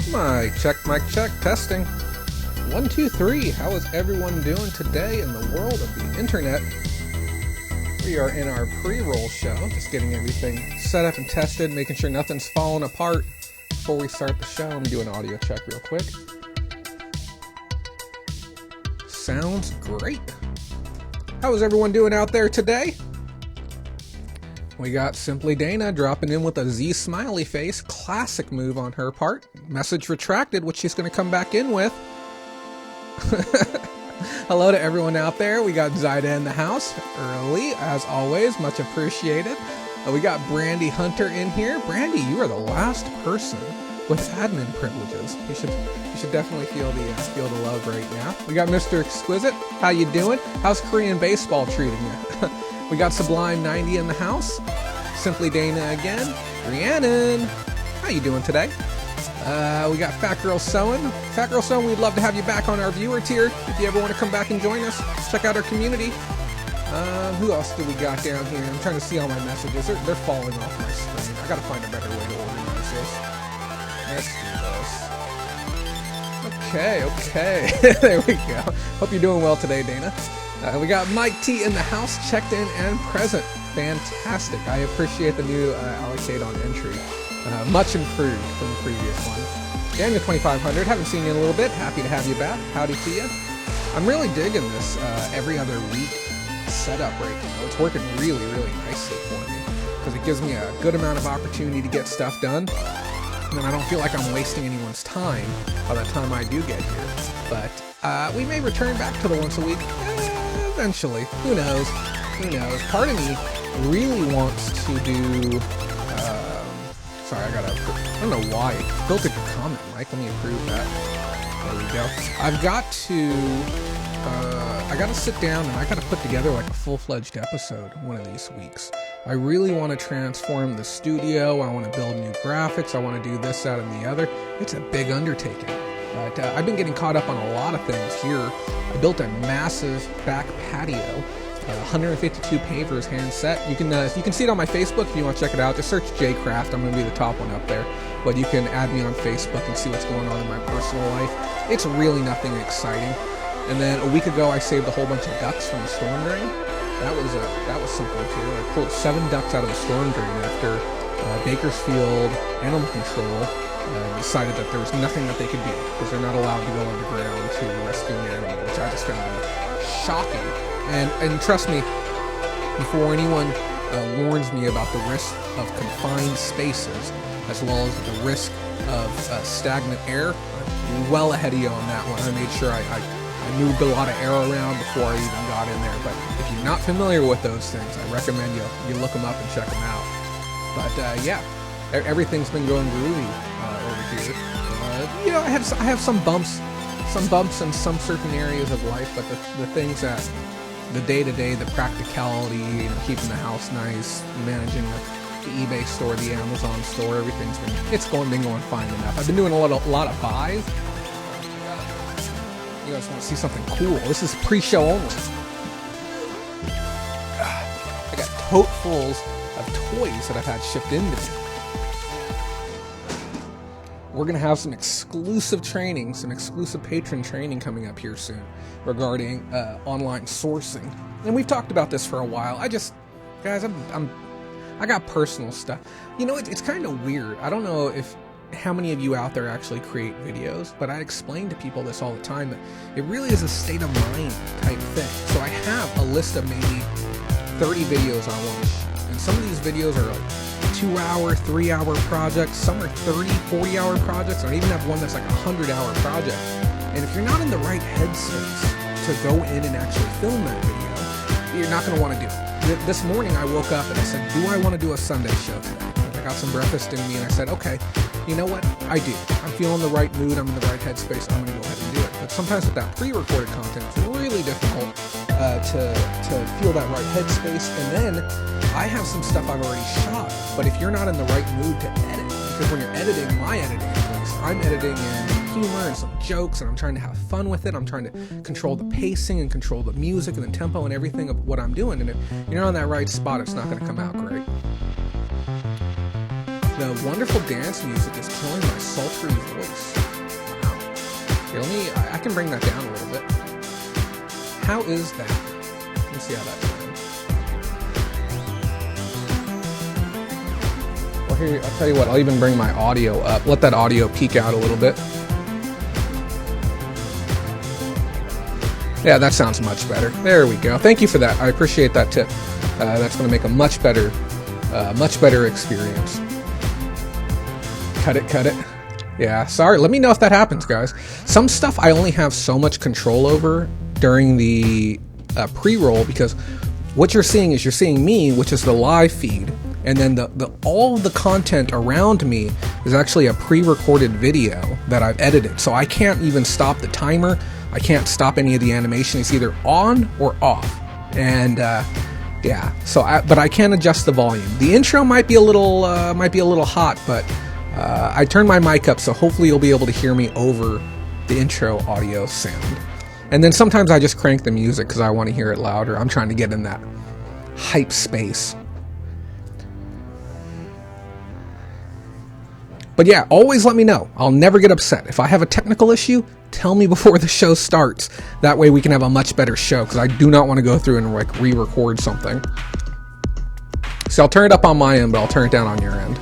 Mic check, testing. 1, 2, 3. How is everyone doing today in the world of the internet? We are in our pre-roll show, just getting everything set up and tested, making sure nothing's falling apart before we start the show. Let me do an audio check real quick. Sounds great. How is everyone doing out there today? We got Simply Dana dropping in with a Z smiley face. Classic move on her part. Message retracted, which she's going to come back in with. Hello to everyone out there. We got Zyda in the house early, as always. Much appreciated. We got Brandy Hunter in here. Brandy, you are the last person with admin privileges. You should definitely feel the love right now. We got Mr. Exquisite. How you doing? How's Korean baseball treating you? We got Sublime 90 in the house. Simply Dana again. Rhiannon, how you doing today? We got Fat Girl Sewing. Fat Girl Sewing, we'd love to have you back on our viewer tier. If you ever want to come back and join us, check out our community. Who else do we got down here? I'm trying to see all my messages. They're falling off my screen. I gotta find a better way to organize this. Let's do this. Okay. There we go. Hope you're doing well today, Dana. We got Mike T in the house, checked in and present. Fantastic. I appreciate the new allocate on entry. Much improved from the previous one. Daniel 2500, haven't seen you in a little bit. Happy to have you back. Howdy to you. I'm really digging this every other week setup right now. It's working really, really nicely for me because it gives me a good amount of opportunity to get stuff done. And I don't feel like I'm wasting anyone's time by the time I do get here. But we may return back to the once a week eventually. Who knows? Part of me really wants to do... sorry, I don't know why. It filtered your comment, Mike. Let me approve that. There we go. I've got to... I got to sit down and I got to put together like a full-fledged episode one of these weeks. I really want to transform the studio. I want to build new graphics. I want to do this, that, and the other. It's a big undertaking. But I've been getting caught up on a lot of things here. I built a massive back patio, 152 pavers hand set. You can see it on my Facebook if you want to check it out. Just search JCraft. I'm going to be the top one up there. But you can add me on Facebook and see what's going on in my personal life. It's really nothing exciting. And then a week ago, I saved a whole bunch of ducks from the storm drain. That was something too. I pulled 7 ducks out of the storm drain after Bakersfield Animal Control decided that there was nothing that they could do because they're not allowed to go underground to rescue an animal, which I just found shocking. And trust me, before anyone warns me about the risk of confined spaces as well as the risk of stagnant air, I'm well ahead of you on that one. I made sure I moved a lot of air around before I even got in there. But if you're not familiar with those things, I recommend you look them up and check them out. But yeah, everything's been going groovy over here. I have some bumps in some certain areas of life, but the things that the day-to-day, the practicality, keeping the house nice, managing the eBay store, the Amazon store, everything's been going fine enough. I've been doing a lot of buys. You guys want to see something cool? This is pre-show only. I got totefuls of toys that I've had shipped into me. We're going to have some exclusive training, some exclusive patron training coming up here soon regarding online sourcing. And we've talked about this for a while. I got personal stuff. It's kind of weird. I don't know how many of you out there actually create videos, but I explain to people this all the time that it really is a state of mind type thing. So I have a list of maybe 30 videos I want to shoot, and some of these videos are like 2-hour, 3-hour projects, some are 30, 40-hour projects, I even have one that's like a 100-hour project. And if you're not in the right headspace to go in and actually film that video, you're not going to want to do it. This morning I woke up and I said, do I want to do a Sunday show today? I got some breakfast in me and I said, okay, you know what? I do. I'm feeling the right mood. I'm in the right headspace. I'm going to go ahead and do it. But sometimes with that pre-recorded content, it's really difficult to feel that right headspace. And then I have some stuff I've already shot. But if you're not in the right mood to edit, because when you're editing, my editing at least, I'm editing in humor and some jokes, and I'm trying to have fun with it. I'm trying to control the pacing and control the music and the tempo and everything of what I'm doing. And if you're not in that right spot, it's not going to come out great. The wonderful dance music is killing my sultry voice. Wow. Here, I can bring that down a little bit. How is that? Let's see how that sounds. Well, here, I'll tell you what, I'll even bring my audio up. Let that audio peek out a little bit. Yeah, that sounds much better. There we go. Thank you for that. I appreciate that tip. That's going to make a much better experience. Cut it. Yeah, sorry. Let me know if that happens, guys. Some stuff I only have so much control over during the pre-roll, because what you're seeing is you're seeing me, which is the live feed, and then all the content around me is actually a pre-recorded video that I've edited. So I can't even stop the timer. I can't stop any of the animation. It's either on or off. And yeah, but I can adjust the volume. The intro might be a little hot, but I turned my mic up, so hopefully you'll be able to hear me over the intro audio sound. And then sometimes I just crank the music because I want to hear it louder. I'm trying to get in that hype space. But yeah, always let me know. I'll never get upset. If I have a technical issue, tell me before the show starts. That way we can have a much better show, because I do not want to go through and like re-record something. So I'll turn it up on my end, but I'll turn it down on your end.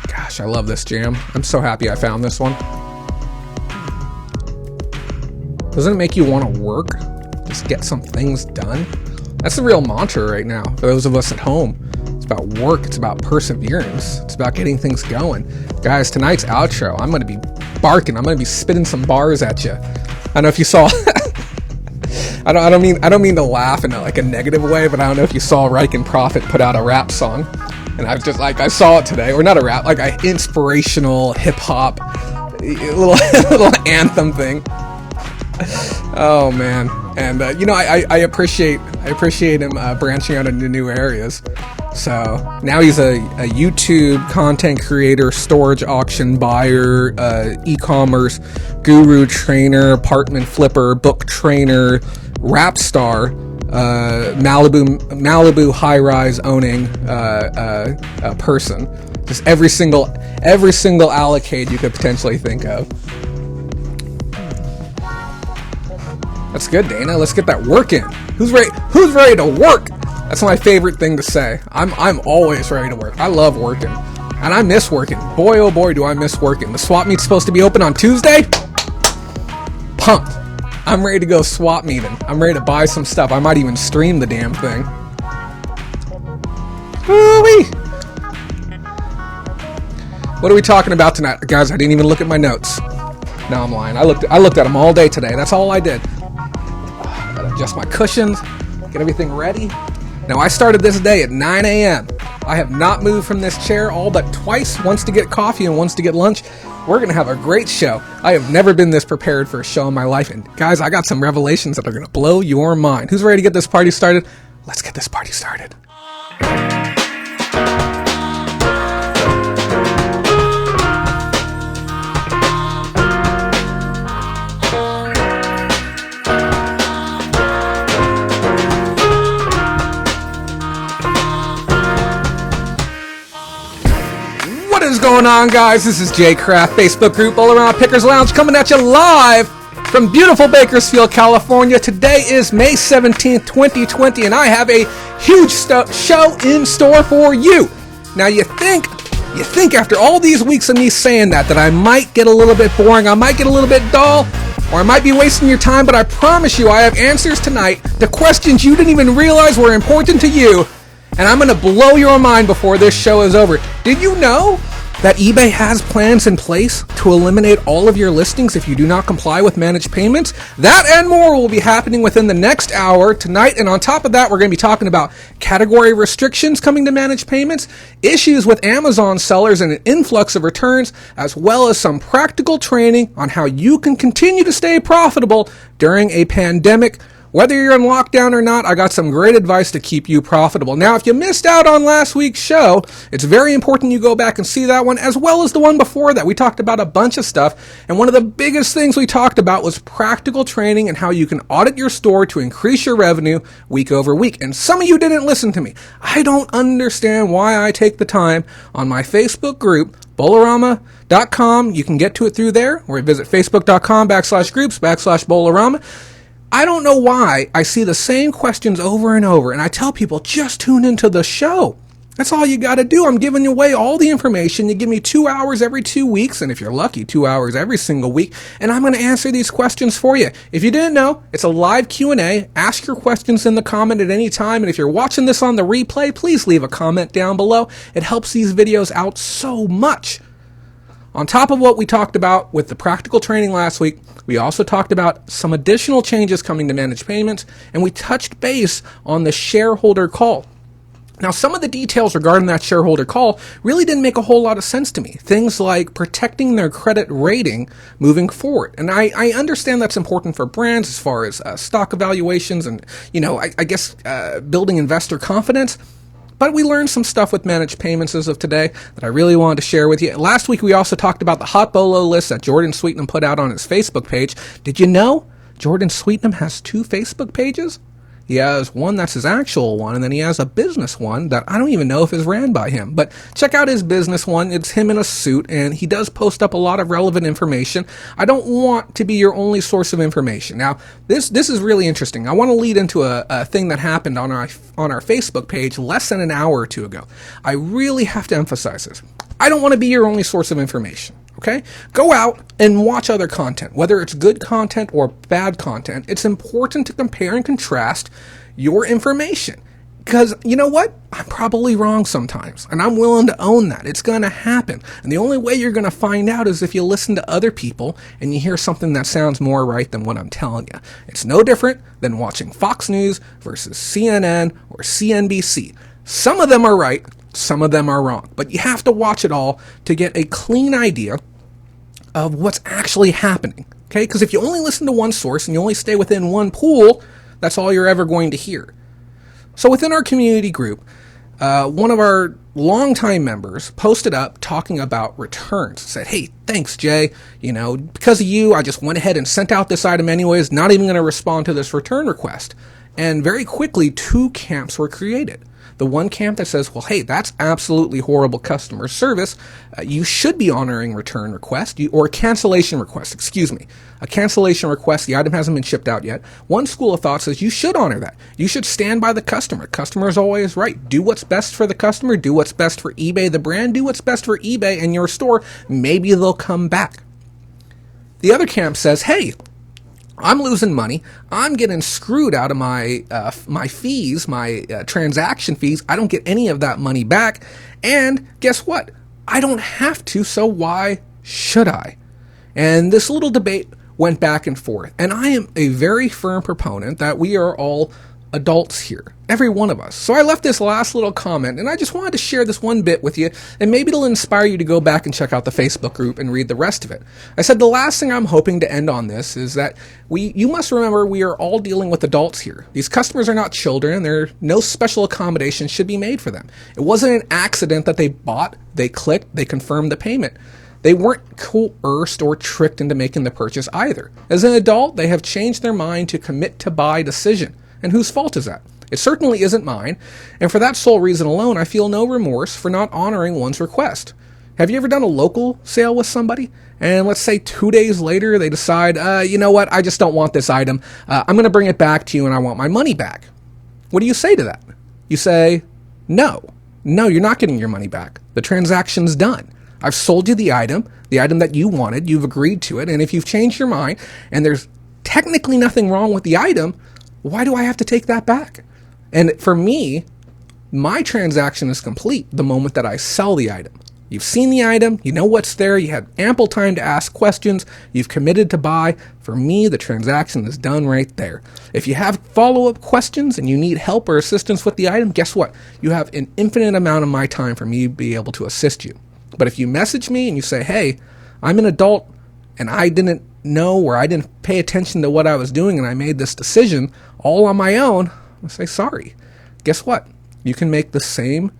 Gosh, I love this jam. I'm so happy I found this one. Doesn't it make you want to work? Just get some things done? That's the real mantra right now for those of us at home. It's about work. It's about perseverance. It's about getting things going. Guys, tonight's outro, I'm going to be barking. I'm going to be spitting some bars at you. I don't know if you saw... I don't mean to laugh in a negative way, but I don't know if you saw Reich and Prophet put out a rap song. And I was just I saw it today. Or not a rap, like an inspirational hip-hop little anthem thing. Oh man. And I appreciate him branching out into new areas. So now he's a YouTube content creator, storage auction buyer, e-commerce guru, trainer, apartment flipper, book trainer, rap star, Malibu high-rise owning person. Just every single allocate you could potentially think of. That's good, Dana. Let's get that work in. Who's ready to work? That's my favorite thing to say. I'm always ready to work. I love working. And I miss working. Boy, oh boy, do I miss working. The swap meet's supposed to be open on Tuesday? Pumped. I'm ready to go swap meeting. I'm ready to buy some stuff. I might even stream the damn thing. Woo-wee. What are we talking about tonight? Guys, I didn't even look at my notes. No, I'm lying. I looked at them all day today. That's all I did. Gotta adjust my cushions, get everything ready. Now, I started this day at 9 a.m. I have not moved from this chair all but twice, once to get coffee and once to get lunch. We're going to have a great show. I have never been this prepared for a show in my life. And guys, I got some revelations that are going to blow your mind. Who's ready to get this party started? Let's get this party started. What is going on, guys? This is Jay Craft, Facebook group All Around Pickers Lounge, coming at you live from beautiful Bakersfield, California. Today is May 17th, 2020, and I have a huge show in store for you. Now, you think after all these weeks of me saying that I might get a little bit boring, I might get a little bit dull, or I might be wasting your time, but I promise you I have answers tonight to questions you didn't even realize were important to you. And I'm going to blow your mind before this show is over. Did you know that eBay has plans in place to eliminate all of your listings if you do not comply with managed payments? That and more will be happening within the next hour tonight. And on top of that, we're going to be talking about category restrictions coming to managed payments, issues with Amazon sellers and an influx of returns, as well as some practical training on how you can continue to stay profitable during a pandemic Whether you're in lockdown or not, I got some great advice to keep you profitable. Now, if you missed out on last week's show, it's very important you go back and see that one, as well as the one before that. We talked about a bunch of stuff, and one of the biggest things we talked about was practical training and how you can audit your store to increase your revenue week over week. And some of you didn't listen to me. I don't understand why I take the time on my Facebook group, Bolorama.com. You can get to it through there, or visit facebook.com/groups/Bolorama. I don't know why I see the same questions over and over, and I tell people, just tune into the show. That's all you got to do. I'm giving away all the information. You give me 2 hours every 2 weeks, and if you're lucky, 2 hours every single week, and I'm going to answer these questions for you. If you didn't know, it's a live Q&A. Ask your questions in the comment at any time, and if you're watching this on the replay, please leave a comment down below. It helps these videos out so much. On top of what we talked about with the practical training last week, we also talked about some additional changes coming to managed payments, and we touched base on the shareholder call. Now, some of the details regarding that shareholder call really didn't make a whole lot of sense to me. Things like protecting their credit rating moving forward. And I understand that's important for brands as far as stock evaluations and, I guess building investor confidence. But we learned some stuff with managed payments as of today that I really wanted to share with you. Last week, we also talked about the Hot Bolo list that Jordan Sweetnam put out on his Facebook page. Did you know Jordan Sweetnam has 2 Facebook pages? He has one that's his actual one, and then he has a business one that I don't even know if is ran by him. But check out his business one. It's him in a suit, and he does post up a lot of relevant information. I don't want to be your only source of information. Now, this is really interesting. I want to lead into a thing that happened on our Facebook page less than an hour or two ago. I really have to emphasize this. I don't want to be your only source of information. Okay? Go out and watch other content, whether it's good content or bad content. It's important to compare and contrast your information. Because you know what? I'm probably wrong sometimes, and I'm willing to own that. It's going to happen. And the only way you're going to find out is if you listen to other people and you hear something that sounds more right than what I'm telling you. It's no different than watching Fox News versus CNN or CNBC. Some of them are right. Some of them are wrong, but you have to watch it all to get a clean idea of what's actually happening, okay? Because if you only listen to one source and you only stay within one pool, that's all you're ever going to hear. So within our community group, one of our longtime members posted up talking about returns. Said, hey, thanks, Jay. Because of you, I just went ahead and sent out this item anyways, not even going to respond to this return request. And very quickly, 2 camps were created. The one camp that says, well, hey, that's absolutely horrible customer service. You should be honoring return request or a cancellation request, A cancellation request, the item hasn't been shipped out yet. One school of thought says you should honor that. You should stand by the customer. Customer is always right. Do what's best for the customer. Do what's best for eBay, the brand. Do what's best for eBay and your store. Maybe they'll come back. The other camp says, hey, I'm losing money. I'm getting screwed out of my fees, my transaction fees. I don't get any of that money back. And guess what? I don't have to, so why should I? And this little debate went back and forth. And I am a very firm proponent that we are all adults here, every one of us. So I left this last little comment, and I just wanted to share this one bit with you, and maybe it'll inspire you to go back and check out the Facebook group and read the rest of it. I said the last thing I'm hoping to end on this is that you must remember we are all dealing with adults here. These customers are not children. No special accommodations should be made for them. It wasn't an accident that they bought, they clicked, they confirmed the payment. They weren't coerced or tricked into making the purchase either. As an adult, they have changed their mind to commit to buy decision. And whose fault is that? It certainly isn't mine, and for that sole reason alone, I feel no remorse for not honoring one's request. Have you ever done a local sale with somebody, and let's say 2 days later they decide, you know what, I just don't want this item, I'm going to bring it back to you and I want my money back. What do you say to that? You say, no, you're not getting your money back. The transaction's done. I've sold you the item that you wanted, you've agreed to it, and if you've changed your mind, and there's technically nothing wrong with the item, why do I have to take that back? And for me, my transaction is complete the moment that I sell the item. You've seen the item, you know what's there, you had ample time to ask questions, you've committed to buy. For me, the transaction is done right there. If you have follow-up questions and you need help or assistance with the item, guess what? You have an infinite amount of my time for me to be able to assist you. But if you message me and you say, hey, I'm an adult and I didn't know, or I didn't pay attention to what I was doing and I made this decision all on my own, I say sorry. Guess what? You can be the same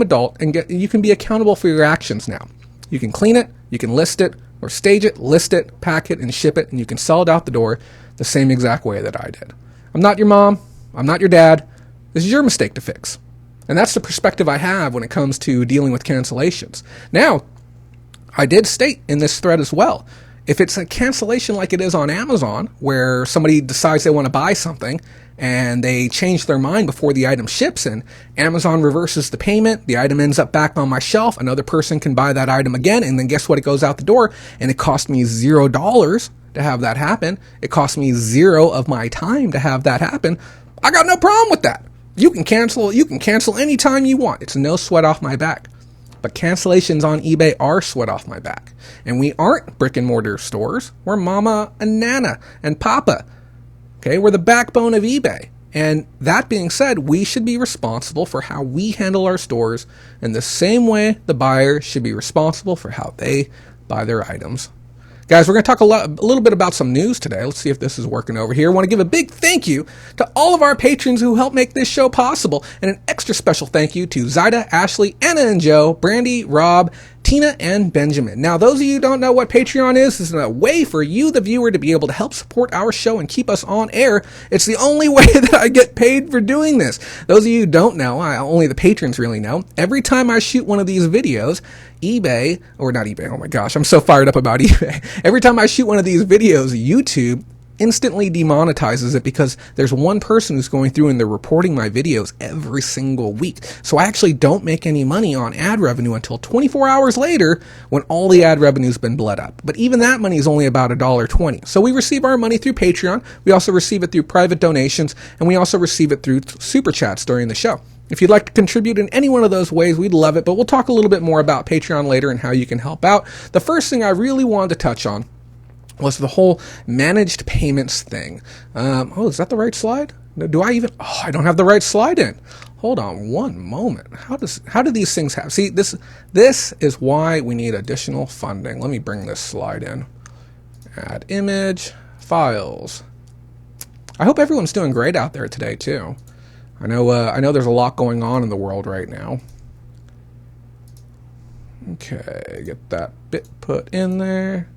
adult and you can be accountable for your actions now. You can clean it, you can list it, or stage it, list it, pack it, and ship it, and you can sell it out the door the same exact way that I did. I'm not your mom. I'm not your dad. This is your mistake to fix. And that's the perspective I have when it comes to dealing with cancellations. Now, I did state in this thread as well, if it's a cancellation like it is on Amazon, where somebody decides they want to buy something and they change their mind before the item ships in, Amazon reverses the payment, the item ends up back on my shelf, another person can buy that item again, and then guess what? It goes out the door, and it cost me $0 to have that happen. It cost me 0 of my time to have that happen. I got no problem with that. You can cancel anytime you want. It's no sweat off my back. But cancellations on eBay are sweat off my back. And we aren't brick and mortar stores. We're mama and nana and papa. Okay, we're the backbone of eBay. And that being said, we should be responsible for how we handle our stores in the same way the buyer should be responsible for how they buy their items. Guys, we're going to talk a little bit about some news today. Let's see if this is working over here. I want to give a big thank you to all of our patrons who help make this show possible, and an extra special thank you to Zyda, Ashley, Anna and Joe, Brandy, Rob, Tina, and Benjamin. Now, those of you who don't know what Patreon is, this is a way for you, the viewer, to be able to help support our show and keep us on air. It's the only way that I get paid for doing this. Those of you who don't know, only the patrons really know, every time I shoot one of these videos, eBay, or not eBay, oh my gosh, I'm so fired up about eBay. Every time I shoot one of these videos, YouTube instantly demonetizes it because there's one person who's going through and they're reporting my videos every single week. So I actually don't make any money on ad revenue until 24 hours later when all the ad revenue's been bled up. But even that money is only about $1.20. So we receive our money through Patreon. We also receive it through private donations, and we also receive it through super chats during the show. If you'd like to contribute in any one of those ways, we'd love it, but we'll talk a little bit more about Patreon later and how you can help out. The first thing I really wanted to touch on was the whole managed payments thing. Is that the right slide? Do I even? Oh, I don't have the right slide in. Hold on one moment. How do these things happen? See, this is why we need additional funding. Let me bring this slide in. Add image, files. I hope everyone's doing great out there today too. I know there's a lot going on in the world right now. Okay, get that bit put in there.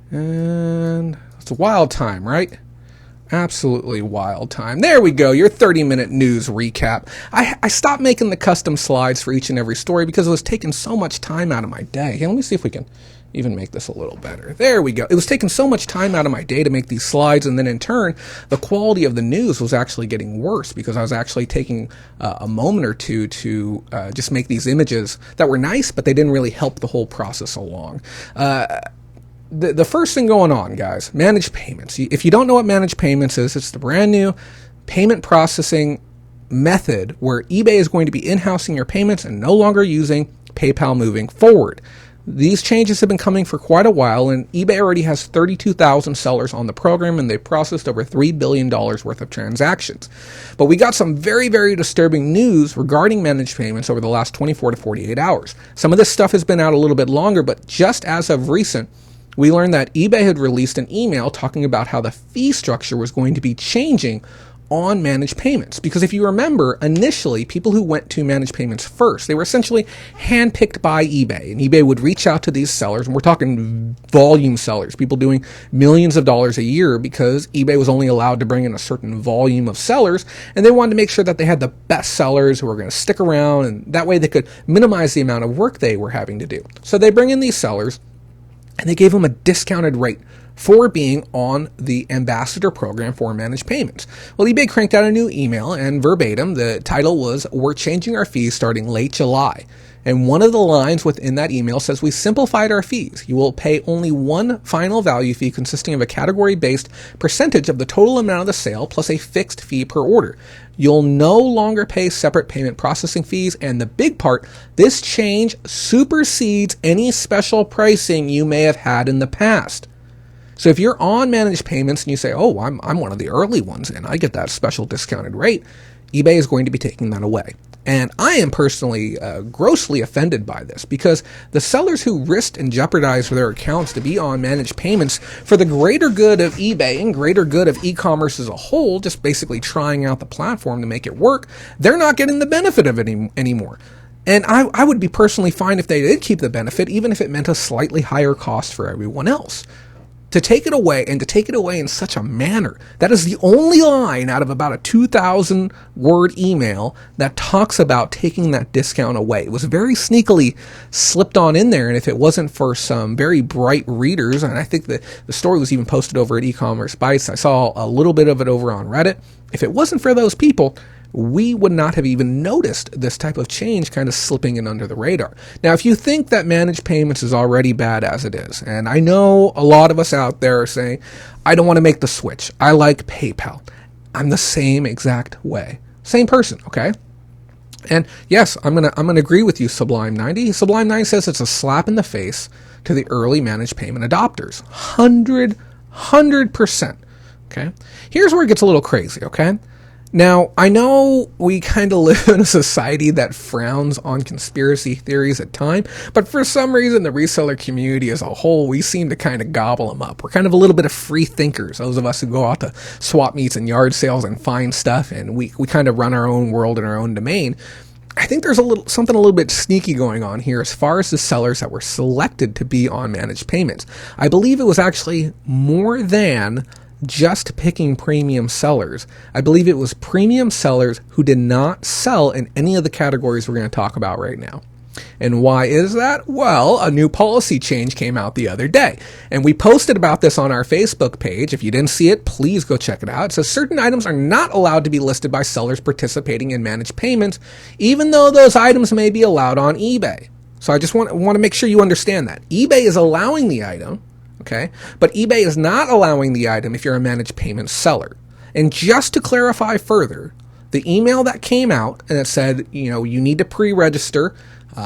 And it's a wild time, right? Absolutely wild time. There we go, your 30-minute news recap. I stopped making the custom slides for each and every story because it was taking so much time out of my day. Hey, let me see if we can even make this a little better. There we go. It was taking so much time out of my day to make these slides, and then in turn, the quality of the news was actually getting worse because I was actually taking a moment or two to just make these images that were nice, but they didn't really help the whole process along. The first thing going on, guys, managed payments. If you don't know what managed payments is, it's the brand new payment processing method where eBay is going to be in-housing your payments and no longer using PayPal moving forward. These changes have been coming for quite a while, and eBay already has 32,000 sellers on the program, and they've processed over $3 billion worth of transactions. But we got some very, very disturbing news regarding managed payments over the last 24 to 48 hours. Some of this stuff has been out a little bit longer, but just as of recent, we learned that eBay had released an email talking about how the fee structure was going to be changing on managed payments. Because if you remember, initially, people who went to managed payments first, they were essentially handpicked by eBay, and eBay would reach out to these sellers, and we're talking volume sellers, people doing millions of dollars a year because eBay was only allowed to bring in a certain volume of sellers, and they wanted to make sure that they had the best sellers who were going to stick around, and that way they could minimize the amount of work they were having to do. So they bring in these sellers, and they gave them a discounted rate for being on the ambassador program for managed payments. Well, eBay cranked out a new email, and verbatim, the title was, "We're changing our fees starting late July." And one of the lines within that email says, "We simplified our fees. You will pay only one final value fee consisting of a category-based percentage of the total amount of the sale plus a fixed fee per order. You'll no longer pay separate payment processing fees." And the big part, this change supersedes any special pricing you may have had in the past. So if you're on managed payments and you say, "Oh, I'm one of the early ones and I get that special discounted rate," eBay is going to be taking that away. And I am personally grossly offended by this, because the sellers who risked and jeopardized their accounts to be on managed payments for the greater good of eBay and greater good of e-commerce as a whole, just basically trying out the platform to make it work, they're not getting the benefit of it anymore. And I would be personally fine if they did keep the benefit, even if it meant a slightly higher cost for everyone else. To take it away, and to take it away in such a manner, that is the only line out of about a 2,000 word email that talks about taking that discount away. It was very sneakily slipped on in there, and if it wasn't for some very bright readers, and I think the story was even posted over at E-commerce Bytes, I saw a little bit of it over on Reddit. If it wasn't for those people, we would not have even noticed this type of change kind of slipping in under the radar. Now, if you think that managed payments is already bad as it is, and I know a lot of us out there are saying, I don't want to make the switch. I like PayPal. I'm the same exact way. Same person, okay? And yes, I'm gonna agree with you, Sublime90. Sublime9 says it's a slap in the face to the early managed payment adopters. 100%. Okay? Here's where it gets a little crazy, okay? Now, I know we kind of live in a society that frowns on conspiracy theories at times, but for some reason, the reseller community as a whole, we seem to kind of gobble them up. We're kind of a little bit of free thinkers, those of us who go out to swap meets and yard sales and find stuff, and we kind of run our own world in our own domain. I think there's something a little bit sneaky going on here as far as the sellers that were selected to be on managed payments. I believe it was actually more than just picking premium sellers. I believe it was premium sellers who did not sell in any of the categories we're going to talk about right now. And why is that? Well, a new policy change came out the other day, and we posted about this on our Facebook page. If you didn't see it, please go check it out. It says certain items are not allowed to be listed by sellers participating in managed payments, even though those items may be allowed on eBay. So I just want to make sure you understand that. eBay is allowing the item, okay? But eBay is not allowing the item if you're a managed payment seller. And just to clarify further, the email that came out and it said, you need to pre-register,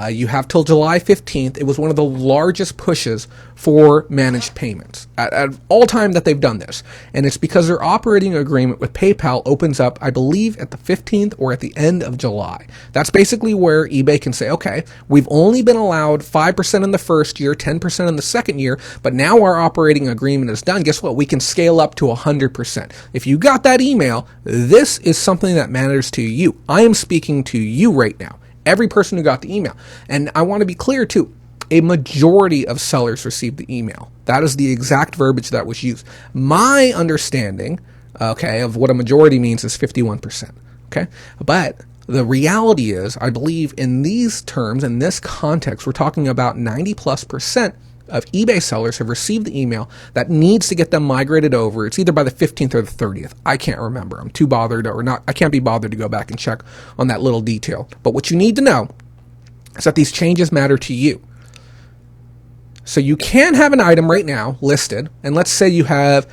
you have till July 15th. It was one of the largest pushes for managed payments at all time that they've done this. And it's because their operating agreement with PayPal opens up, I believe, at the 15th or at the end of July. That's basically where eBay can say, okay, we've only been allowed 5% in the first year, 10% in the second year, but now our operating agreement is done. Guess what? We can scale up to 100%. If you got that email, this is something that matters to you. I am speaking to you right now. Every person who got the email. And I want to be clear too, a majority of sellers received the email. That is the exact verbiage that was used. My understanding, okay, of what a majority means is 51%, okay? But the reality is, I believe in these terms, in this context, we're talking about 90+% of eBay sellers have received the email that needs to get them migrated over. It's either by the 15th or the 30th. I can't remember. I'm too bothered or not. I can't be bothered to go back and check on that little detail. But what you need to know is that these changes matter to you. So you can have an item right now listed, and let's say you have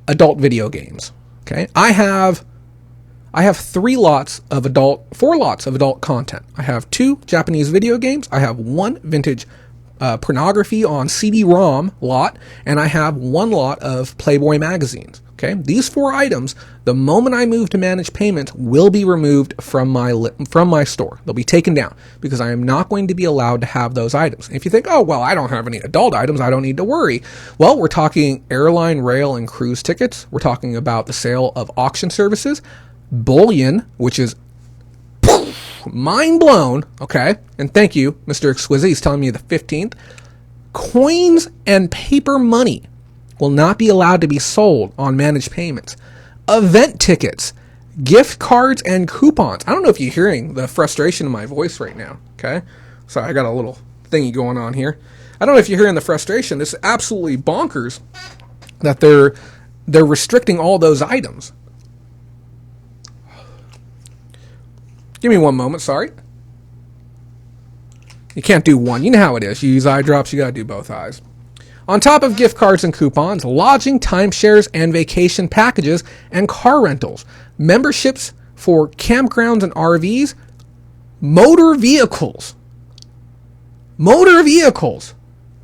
adult video games. Okay, I have 4 lots of adult content. I have 2 Japanese video games. I have 1 vintage pornography on CD-ROM lot, and I have 1 lot of Playboy magazines. Okay, these 4 items, the moment I move to managed payments, will be removed from my store. They'll be taken down because I am not going to be allowed to have those items. And if you think, oh well, I don't have any adult items, I don't need to worry. Well, we're talking airline, rail, and cruise tickets. We're talking about the sale of auction services, bullion, which is mind blown, okay? And thank you, Mr. Exquisite. He's telling me the 15th. Coins and paper money will not be allowed to be sold on managed payments. Event tickets, gift cards, and coupons. I don't know if you're hearing the frustration in my voice right now, okay? Sorry, I got a little thingy going on here. I don't know if you're hearing the frustration. This is absolutely bonkers that they're restricting all those items. Give me one moment, sorry. You can't do one. You know how it is. You use eye drops, you gotta do both eyes. On top of gift cards and coupons, lodging, timeshares, and vacation packages, and car rentals, memberships for campgrounds and RVs, motor vehicles,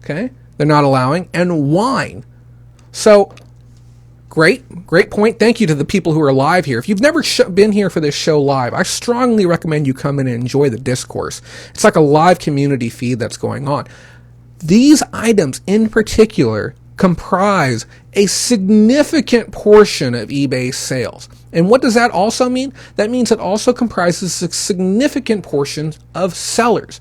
okay? They're not allowing, and wine. So, Great point. Thank you to the people who are live here. If you've never been here for this show live, I strongly recommend you come in and enjoy the discourse. It's like a live community feed that's going on. These items in particular comprise a significant portion of eBay's sales. And what does that also mean? That means it also comprises a significant portion of sellers.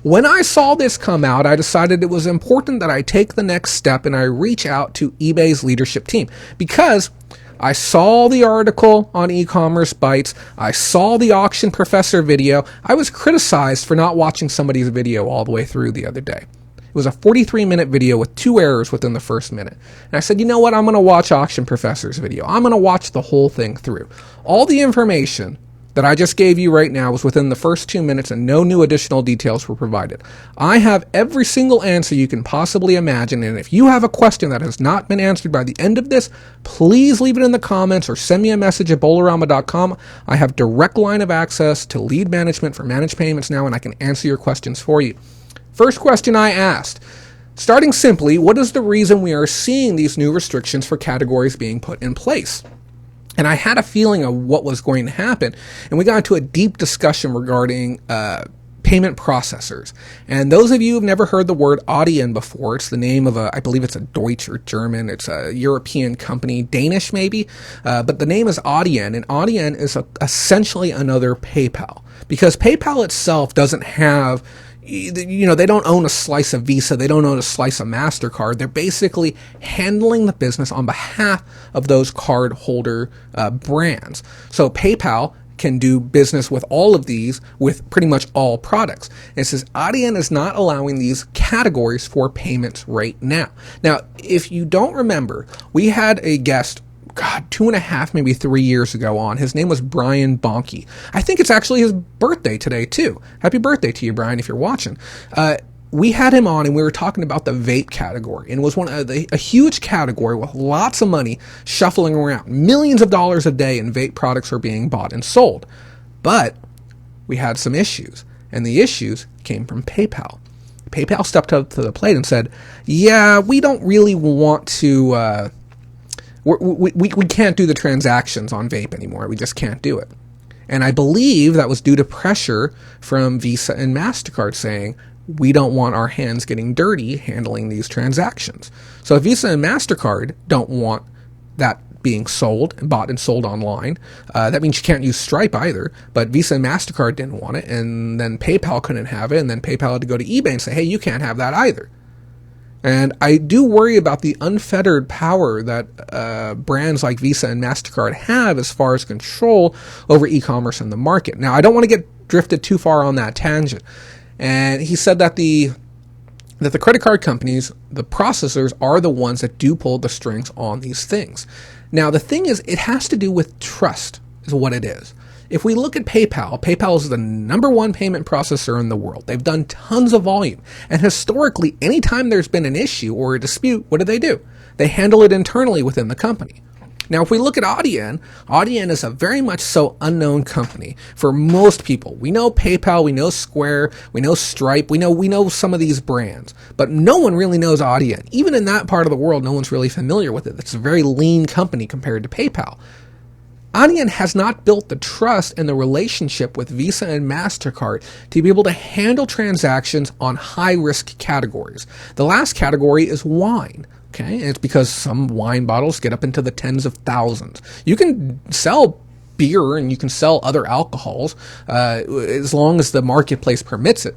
When I saw this come out, I decided it was important that I take the next step and I reach out to eBay's leadership team, because I saw the article on e-commerce bites. I saw the auction professor video. I was criticized for not watching somebody's video all the way through the other day. It was a 43-minute video with 2 errors within the first minute. And I said, you know what? I'm going to watch auction professor's video. I'm going to watch the whole thing through. All the information that I just gave you right now was within the first 2 minutes, and no new additional details were provided. I have every single answer you can possibly imagine, and if you have a question that has not been answered by the end of this, please leave it in the comments or send me a message at bowlerama.com. I have direct line of access to lead management for managed payments now, and I can answer your questions for you. First question I asked, starting simply, what is the reason we are seeing these new restrictions for categories being put in place? And I had a feeling of what was going to happen, and we got into a deep discussion regarding payment processors. And those of you who've never heard the word Adyen before, it's the name of I believe it's a Deutsch or German, it's a European company, Danish maybe, but the name is Adyen, and Adyen is essentially another PayPal, because PayPal itself doesn't have, they don't own a slice of Visa. They don't own a slice of MasterCard. They're basically handling the business on behalf of those card holder brands. So PayPal can do business with all of these, with pretty much all products. And it says Adyen is not allowing these categories for payments right now. Now, if you don't remember, we had a guest 2.5, maybe 3 years ago on. His name was Brian Bonke. I think it's actually his birthday today, too. Happy birthday to you, Brian, if you're watching. We had him on, and we were talking about the vape category. And it was a huge category with lots of money shuffling around. Millions of dollars a day in vape products are being bought and sold. But we had some issues, and the issues came from PayPal. PayPal stepped up to the plate and said, yeah, we don't really want to... We can't do the transactions on vape anymore. We just can't do it. And I believe that was due to pressure from Visa and MasterCard saying, we don't want our hands getting dirty handling these transactions. So if Visa and MasterCard don't want that being sold and bought and sold online, that means you can't use Stripe either. But Visa and MasterCard didn't want it, and then PayPal couldn't have it, and then PayPal had to go to eBay and say, hey, you can't have that either. And I do worry about the unfettered power that brands like Visa and MasterCard have as far as control over e-commerce in the market. Now, I don't want to get drifted too far on that tangent. And he said that the credit card companies, the processors, are the ones that do pull the strings on these things. Now, the thing is, it has to do with trust, is what it is. If we look at PayPal, PayPal is the #1 payment processor in the world. They've done tons of volume. And historically, anytime there's been an issue or a dispute, what do? They handle it internally within the company. Now, if we look at Adyen, Adyen is a very much so unknown company for most people. We know PayPal, we know Square, we know Stripe, we know some of these brands, but no one really knows Adyen. Even in that part of the world, no one's really familiar with it. It's a very lean company compared to PayPal. Adyen has not built the trust and the relationship with Visa and MasterCard to be able to handle transactions on high-risk categories. The last category is wine. Okay, and it's because some wine bottles get up into the tens of thousands. You can sell beer and you can sell other alcohols as long as the marketplace permits it.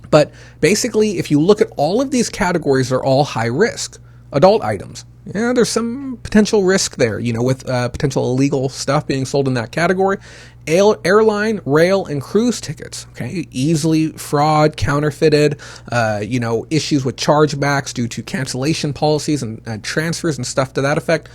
But basically, if you look at all of these categories, they're all high risk. Adult items. Yeah, there's some potential risk there, with potential illegal stuff being sold in that category. Airline, rail, and cruise tickets, okay, easily fraud, counterfeited, issues with chargebacks due to cancellation policies and transfers and stuff to that effect.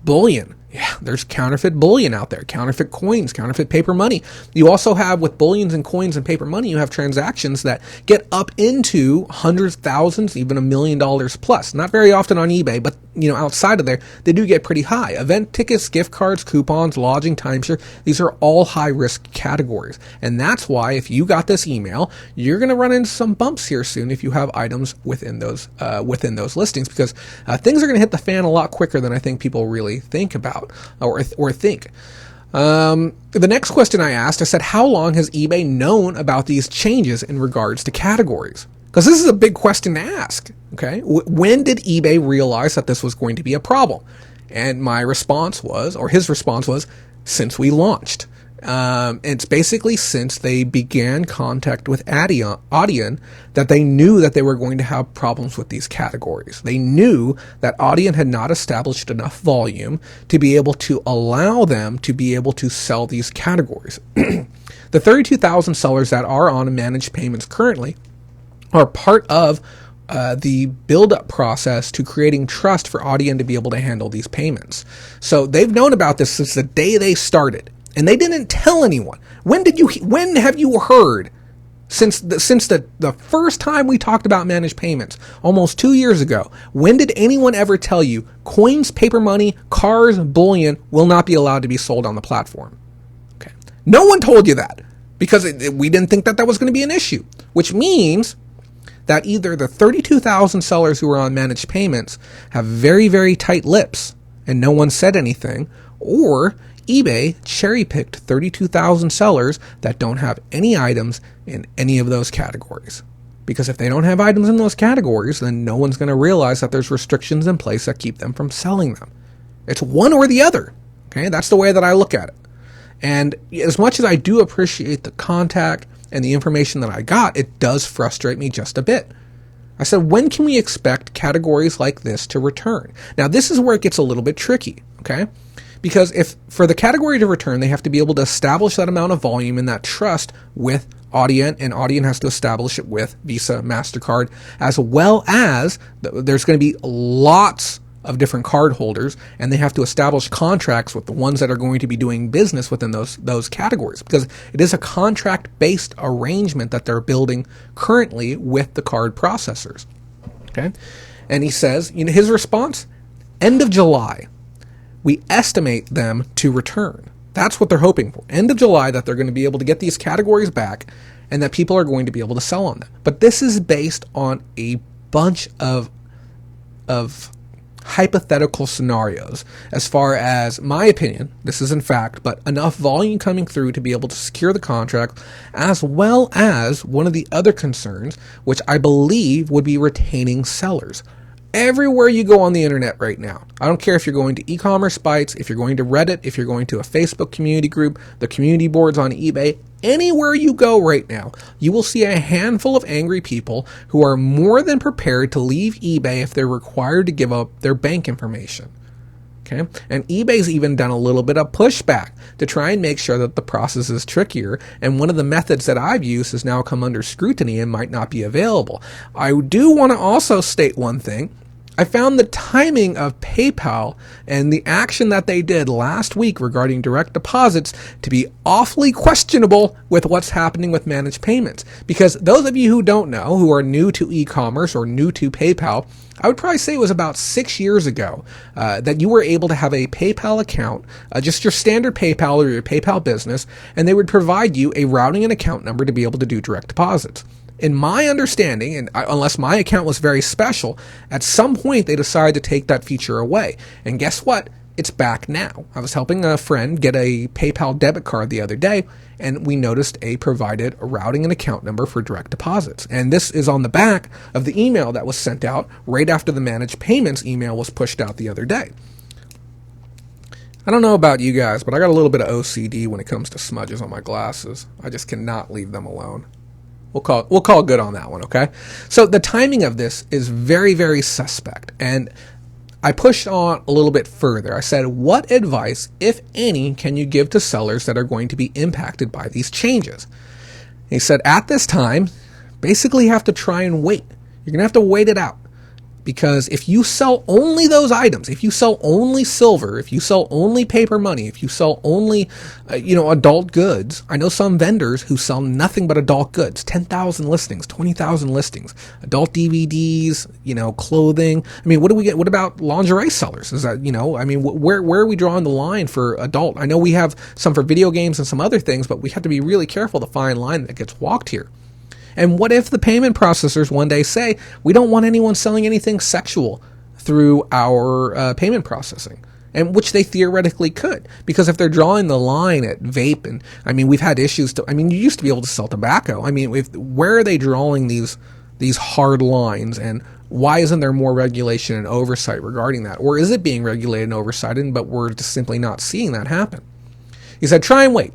Bullion, Yeah, there's counterfeit bullion out there, counterfeit coins, counterfeit paper money. You also have, with bullions and coins and paper money, you have transactions that get up into hundreds, thousands, even $1 million plus. Not very often on eBay, but outside of there, they do get pretty high. Event tickets, gift cards, coupons, lodging, timeshare, these are all high risk categories. And that's why if you got this email, you're going to run into some bumps here soon if you have items within those listings, because things are going to hit the fan a lot quicker than I think people really think about or think. The next question I asked, I said, how long has eBay known about these changes in regards to categories? Because this is a big question to ask. Okay, when did eBay realize that this was going to be a problem? And my response was, or his response was, since we launched. It's basically since they began contact with Adyen that they knew that they were going to have problems with these categories. They knew that Adyen had not established enough volume to be able to allow them to be able to sell these categories. The 32,000 sellers that are on managed payments currently are part of the build-up process to creating trust for Adyen to be able to handle these payments. So they've known about this since the day they started. And they didn't tell anyone. When have you heard, since the first time we talked about managed payments, almost 2 years ago, when did anyone ever tell you coins, paper money, cars, bullion will not be allowed to be sold on the platform? Okay. No one told you that, because we didn't think that was going to be an issue, which means that either the 32,000 sellers who are on managed payments have very, very tight lips and no one said anything, or eBay cherry-picked 32,000 sellers that don't have any items in any of those categories. Because if they don't have items in those categories, then no one's going to realize that there's restrictions in place that keep them from selling them. It's one or the other. Okay, that's the way that I look at it. And as much as I do appreciate the contact and the information that I got, it does frustrate me just a bit. I said, when can we expect categories like this to return? Now, this is where it gets a little bit tricky, okay? Because if for the category to return, they have to be able to establish that amount of volume and that trust with Adyen, and Adyen has to establish it with Visa, MasterCard, as well as there's going to be lots of different card holders, and they have to establish contracts with the ones that are going to be doing business within those categories, because it is a contract-based arrangement that they're building currently with the card processors. Okay, and he says, his response, end of July. We estimate them to return. That's what they're hoping for. End of July, that they're going to be able to get these categories back and that people are going to be able to sell on them. But this is based on a bunch of hypothetical scenarios as far as my opinion. This is in fact, but enough volume coming through to be able to secure the contract, as well as one of the other concerns, which I believe would be retaining sellers. Everywhere you go on the internet right now, I don't care if you're going to e-commerce sites, if you're going to Reddit, if you're going to a Facebook community group, the community boards on eBay, anywhere you go right now, you will see a handful of angry people who are more than prepared to leave eBay if they're required to give up their bank information. Okay? And eBay's even done a little bit of pushback to try and make sure that the process is trickier, and one of the methods that I've used has now come under scrutiny and might not be available. I do want to also state one thing. I found the timing of PayPal and the action that they did last week regarding direct deposits to be awfully questionable with what's happening with managed payments. Because those of you who don't know, who are new to e-commerce or new to PayPal, I would probably say it was about 6 years ago that you were able to have a PayPal account, just your standard PayPal or your PayPal business, and they would provide you a routing and account number to be able to do direct deposits. In my understanding, and unless my account was very special, at some point they decided to take that feature away. And guess what? It's back now. I was helping a friend get a PayPal debit card the other day, and we noticed a provided routing and account number for direct deposits. And this is on the back of the email that was sent out right after the managed payments email was pushed out the other day. I don't know about you guys, but I got a little bit of OCD when it comes to smudges on my glasses. I just cannot leave them alone. We'll call good on that one, okay? So the timing of this is very, very suspect. And I pushed on a little bit further. I said, what advice, if any, can you give to sellers that are going to be impacted by these changes? He said, at this time, basically you have to try and wait. You're going to have to wait it out. Because if you sell only those items, if you sell only silver, if you sell only paper money, if you sell only, adult goods, I know some vendors who sell nothing but adult goods, 10,000 listings, 20,000 listings, adult DVDs, clothing. I mean, what do we get? What about lingerie sellers? Is that, where are we drawing the line for adult? I know we have some for video games and some other things, but we have to be really careful the fine line that gets walked here. And what if the payment processors one day say, we don't want anyone selling anything sexual through our payment processing? And which they theoretically could, because if they're drawing the line at vape, and we've had issues you used to be able to sell tobacco. Where are they drawing these hard lines, and why isn't there more regulation and oversight regarding that? Or is it being regulated and oversighted, but we're just simply not seeing that happen? He said, try and wait,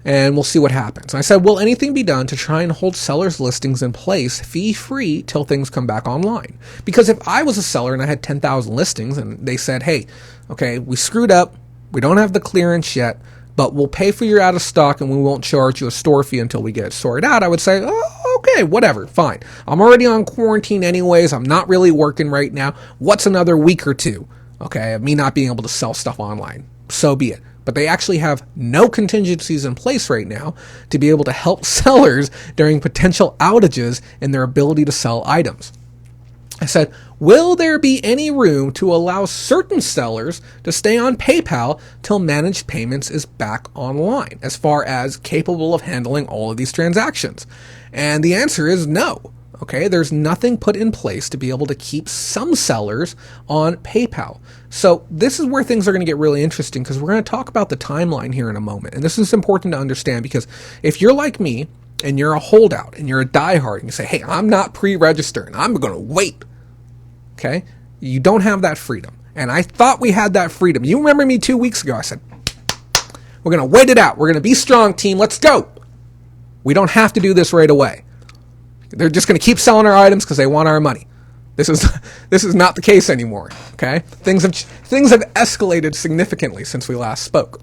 and we'll see what happens. And I said, will anything be done to try and hold sellers' listings in place fee-free till things come back online? Because if I was a seller and I had 10,000 listings and they said, hey, okay, we screwed up, we don't have the clearance yet, but we'll pay for your out of stock and we won't charge you a store fee until we get it sorted out, I would say, oh, okay, whatever, fine. I'm already on quarantine anyways, I'm not really working right now. What's another week or two, okay, of me not being able to sell stuff online? So be it. But they actually have no contingencies in place right now to be able to help sellers during potential outages in their ability to sell items. I said, will there be any room to allow certain sellers to stay on PayPal till managed payments is back online, as far as capable of handling all of these transactions? And the answer is no. Okay, there's nothing put in place to be able to keep some sellers on PayPal. So this is where things are going to get really interesting, because we're going to talk about the timeline here in a moment. And this is important to understand, because if you're like me and you're a holdout and you're a diehard and you say, hey, I'm not pre-registered and I'm going to wait. Okay, you don't have that freedom. And I thought we had that freedom. You remember me 2 weeks ago? I said, we're going to wait it out. We're going to be strong, team. Let's go. We don't have to do this right away. They're just going to keep selling our items because they want our money. This is not the case anymore. Okay, things have escalated significantly since we last spoke.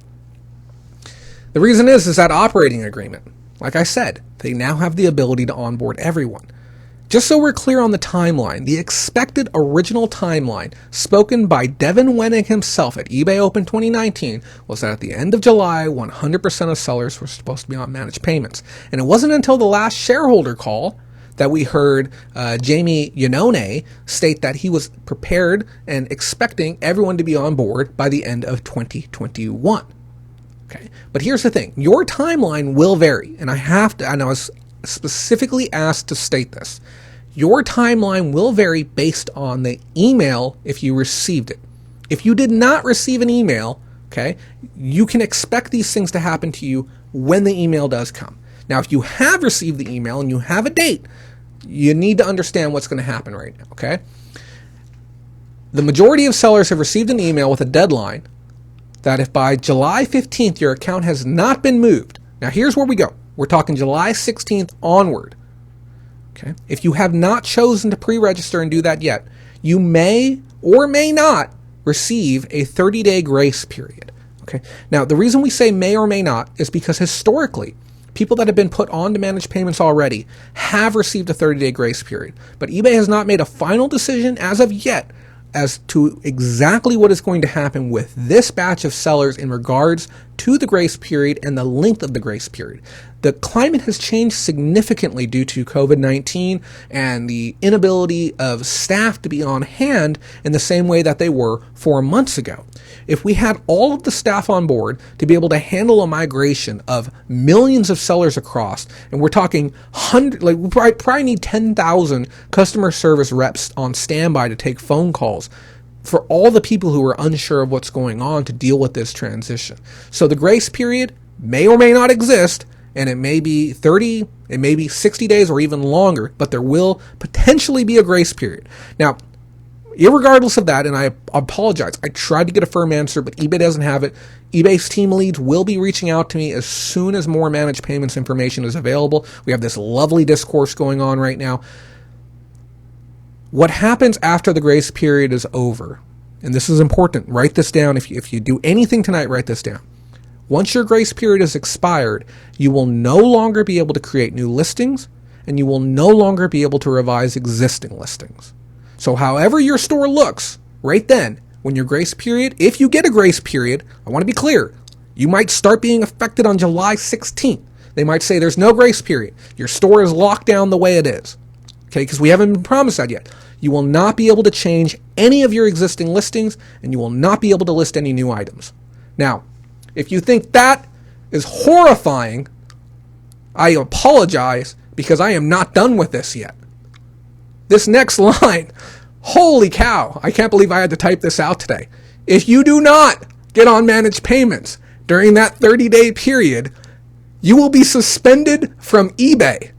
The reason is that operating agreement. Like I said, they now have the ability to onboard everyone. Just so we're clear on the timeline, the expected original timeline spoken by Devin Wenning himself at eBay Open 2019 was that at the end of July, 100% of sellers were supposed to be on managed payments. And it wasn't until the last shareholder call that we heard Jamie Iannone state that he was prepared and expecting everyone to be on board by the end of 2021. Okay, but here's the thing: your timeline will vary, and I was specifically asked to state this. Your timeline will vary based on the email if you received it. If you did not receive an email, okay, you can expect these things to happen to you when the email does come. Now, if you have received the email and you have a date, you need to understand what's going to happen right now, okay? The majority of sellers have received an email with a deadline that if by July 15th your account has not been moved, now here's where we go. We're talking July 16th onward, okay? If you have not chosen to pre-register and do that yet, you may or may not receive a 30-day grace period, okay? Now, the reason we say may or may not is because historically, people that have been put on to managed payments already have received a 30-day grace period. But eBay has not made a final decision as of yet as to exactly what is going to happen with this batch of sellers in regards to the grace period and the length of the grace period. The climate has changed significantly due to COVID-19 and the inability of staff to be on hand in the same way that they were 4 months ago. If we had all of the staff on board to be able to handle a migration of millions of sellers across, and we're talking we probably need 10,000 customer service reps on standby to take phone calls for all the people who are unsure of what's going on to deal with this transition. So the grace period may or may not exist, and it may be 30, it may be 60 days or even longer, but there will potentially be a grace period. Now, irregardless of that, and I apologize, I tried to get a firm answer, but eBay doesn't have it. eBay's team leads will be reaching out to me as soon as more managed payments information is available. We have this lovely discourse going on right now. What happens after the grace period is over, and this is important, write this down. If you do anything tonight, write this down. Once your grace period is expired, you will no longer be able to create new listings, and you will no longer be able to revise existing listings. So however your store looks right then, when your grace period, if you get a grace period, I want to be clear, you might start being affected on July 16th. They might say there's no grace period. Your store is locked down the way it is. Okay, because we haven't been promised that yet. You will not be able to change any of your existing listings, and you will not be able to list any new items. Now, if you think that is horrifying, I apologize, because I am not done with this yet. This next line, holy cow, I can't believe I had to type this out today. If you do not get on managed payments during that 30-day period, you will be suspended from eBay,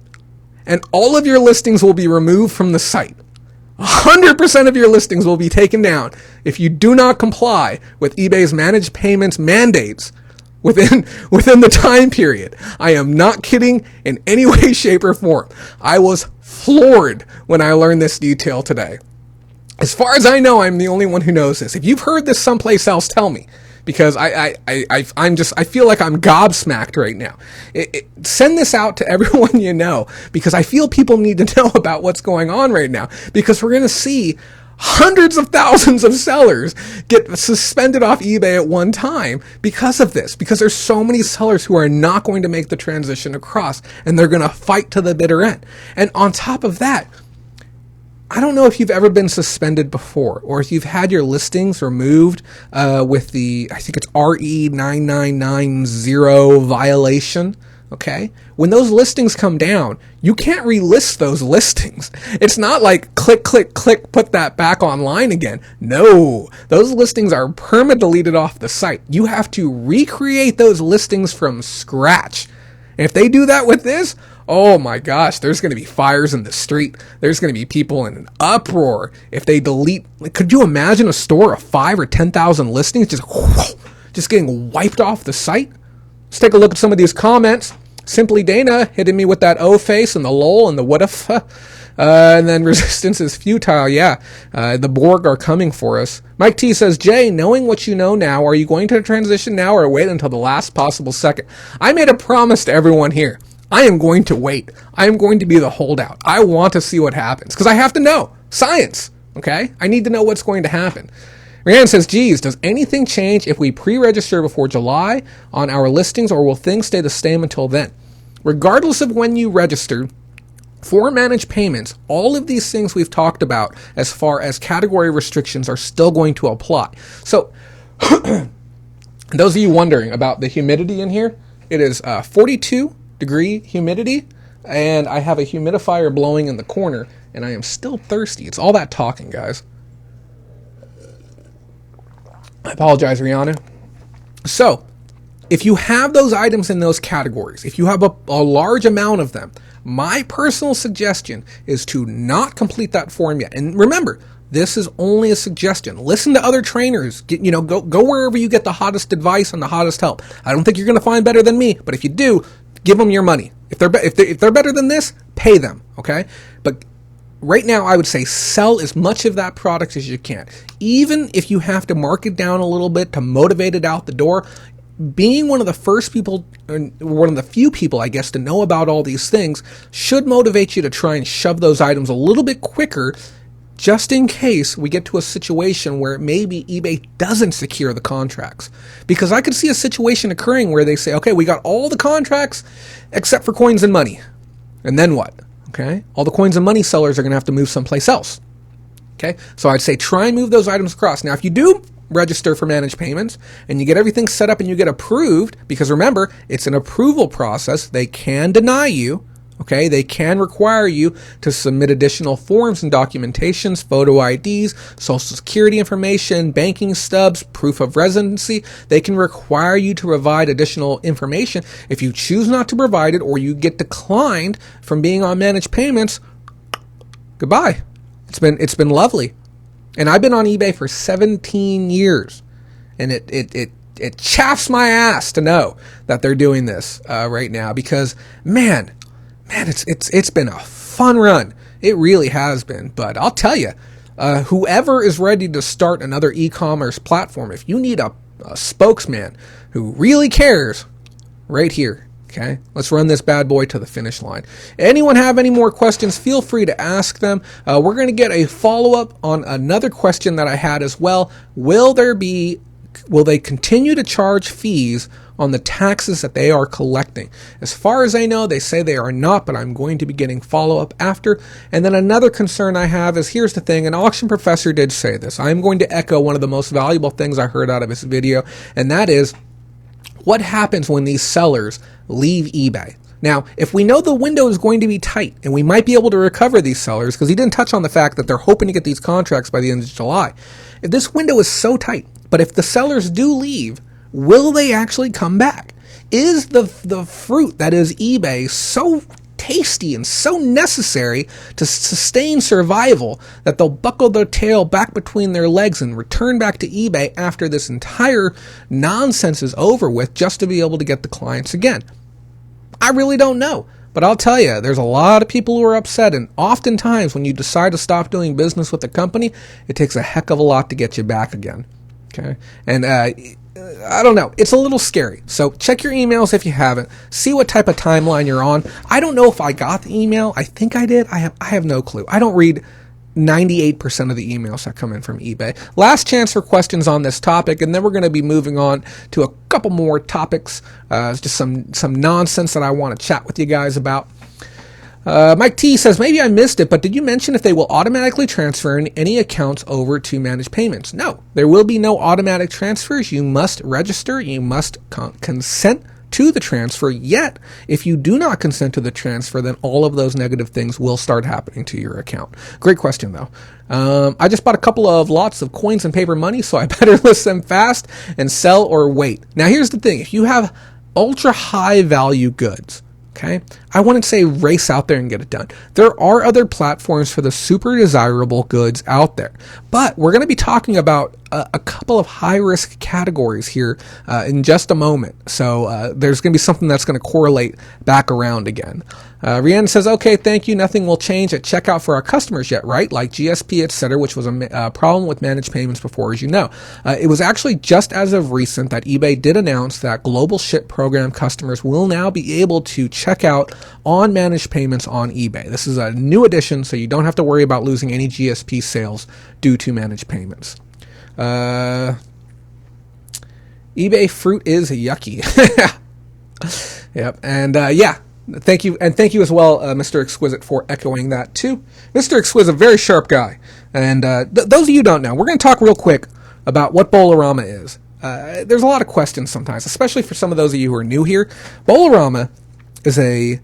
and all of your listings will be removed from the site. 100% of your listings will be taken down if you do not comply with eBay's managed payments mandates within the time period. I am not kidding in any way, shape, or form. I was floored when I learned this detail today. As far as I know, I'm the only one who knows this. If you've heard this someplace else, tell me, because I feel like I'm gobsmacked right now. Send this out to everyone you know, because I feel people need to know about what's going on right now, because we're going to see hundreds of thousands of sellers get suspended off eBay at one time because of this, because there's so many sellers who are not going to make the transition across, and they're going to fight to the bitter end. And on top of that, I don't know if you've ever been suspended before, or if you've had your listings removed with the, I think it's RE9990 violation. Okay? When those listings come down, you can't relist those listings. It's not like click, click, click, put that back online again. No, those listings are perma-deleted off the site. You have to recreate those listings from scratch. And if they do that with this, oh my gosh, there's going to be fires in the street. There's going to be people in an uproar if they delete. Could you imagine a store of 5,000 or 10,000 listings just getting wiped off the site? Let's take a look at some of these comments. Simply Dana hitting me with that O face and the lol and the what if. And then resistance is futile. Yeah, the Borg are coming for us. Mike T says, Jay, knowing what you know now, are you going to transition now or wait until the last possible second? I made a promise to everyone here. I am going to wait. I am going to be the holdout. I want to see what happens because I have to know. Science, okay? I need to know what's going to happen. Rhiannon says, geez, does anything change if we pre-register before July on our listings, or will things stay the same until then? Regardless of when you register, for managed payments, all of these things we've talked about as far as category restrictions are still going to apply. So, those of you wondering about the humidity in here, it is 42-degree humidity, and I have a humidifier blowing in the corner, and I am still thirsty. It's all that talking, guys. I apologize, Rihanna. So, if you have those items in those categories, if you have a large amount of them, my personal suggestion is to not complete that form yet. And remember, this is only a suggestion. Listen to other trainers. Go wherever you get the hottest advice and the hottest help. I don't think you're going to find better than me, but if you do, give them your money. If they're better than this, pay them. Okay, but right now, I would say sell as much of that product as you can. Even if you have to mark it down a little bit to motivate it out the door, being one of the first people, or one of the few people, I guess, to know about all these things should motivate you to try and shove those items a little bit quicker, just in case we get to a situation where maybe eBay doesn't secure the contracts. Because I could see a situation occurring where they say, okay, we got all the contracts except for coins and money. And then what? Okay, all the coins and money sellers are going to have to move someplace else. Okay, so I'd say try and move those items across. Now, if you do register for managed payments and you get everything set up and you get approved, because remember, it's an approval process, they can deny you. Okay, they can require you to submit additional forms and documentations, photo IDs, social security information, banking stubs, proof of residency. They can require you to provide additional information. If you choose not to provide it or you get declined from being on managed payments, goodbye. It's been lovely. And I've been on eBay for 17 years. And it chafes my ass to know that they're doing this right now, because man, it's been a fun run. It really has been. But I'll tell you, whoever is ready to start another e-commerce platform, if you need a spokesman who really cares, right here. Okay, let's run this bad boy to the finish line. Anyone have any more questions, feel free to ask them. We're going to get a follow-up on another question that I had as well. Will they continue to charge fees on the taxes that they are collecting? As far as I know, they say they are not, but I'm going to be getting follow-up after. And then another concern I have is, here's the thing, an auction professor did say this. I'm going to echo one of the most valuable things I heard out of this video, and that is, what happens when these sellers leave eBay? Now, if we know the window is going to be tight and we might be able to recover these sellers, because he didn't touch on the fact that they're hoping to get these contracts by the end of July. If this window is so tight, but if the sellers do leave, will they actually come back? Is the fruit that is eBay so tasty and so necessary to sustain survival that they'll buckle their tail back between their legs and return back to eBay after this entire nonsense is over with, just to be able to get the clients again? I really don't know. But I'll tell you, there's a lot of people who are upset, and oftentimes when you decide to stop doing business with a company, it takes a heck of a lot to get you back again. Okay? And I don't know. It's a little scary. So check your emails if you haven't. See what type of timeline you're on. I don't know if I got the email. I think I did. I have no clue. I don't read 98% of the emails that come in from eBay. Last chance for questions on this topic, and then we're going to be moving on to a couple more topics. Just some nonsense that I want to chat with you guys about. Mike T says, maybe I missed it, but did you mention if they will automatically transfer any accounts over to managed payments? No, there will be no automatic transfers. You must register. You must consent to the transfer. Yet, if you do not consent to the transfer, then all of those negative things will start happening to your account. Great question, though. I just bought a couple of lots of coins and paper money, so I better list them fast and sell or wait. Now, here's the thing. If you have ultra high value goods, okay, I wouldn't say race out there and get it done. There are other platforms for the super desirable goods out there, but we're going to be talking about a couple of high-risk categories here in just a moment. So there's going to be something that's going to correlate back around again. Rianne says, okay, thank you. Nothing will change at checkout for our customers yet, right? Like GSP, etc., which was a problem with managed payments before, as you know. It was actually just as of recent that eBay did announce that global ship program customers will now be able to check out on managed payments on eBay. This is a new addition, so you don't have to worry about losing any GSP sales due to managed payments. eBay fruit is yucky. Yep, and yeah. Thank you as well, Mr. Exquisite, for echoing that too. Mr. Exquisite, very sharp guy. And those of you who don't know, we're going to talk real quick about what Bolorama is. There's a lot of questions sometimes, especially for some of those of you who are new here. Bolorama is a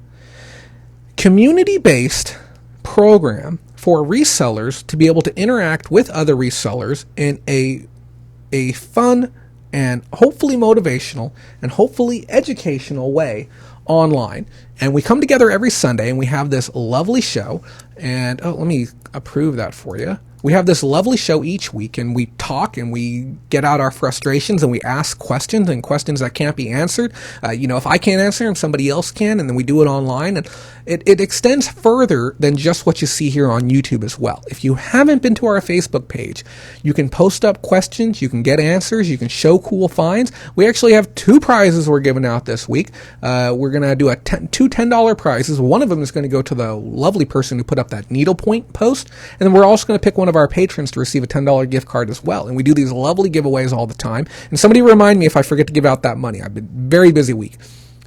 community-based program for resellers to be able to interact with other resellers in a fun and hopefully motivational and hopefully educational way online. And we come together every Sunday and we have this lovely show. And let me approve that for you. We have this lovely show each week, and we talk and we get out our frustrations and we ask questions and questions that can't be answered. If I can't answer them, somebody else can, and then we do it online. And it extends further than just what you see here on YouTube as well. If you haven't been to our Facebook page, you can post up questions, you can get answers, you can show cool finds. We actually have 2 prizes we're giving out this week. We're going to do two $10 prizes. One of them is going to go to the lovely person who put up that needlepoint post, and then we're also going to pick one of our patrons to receive a $10 gift card as well. And we do these lovely giveaways all the time. And somebody remind me if I forget to give out that money. I've been very busy week.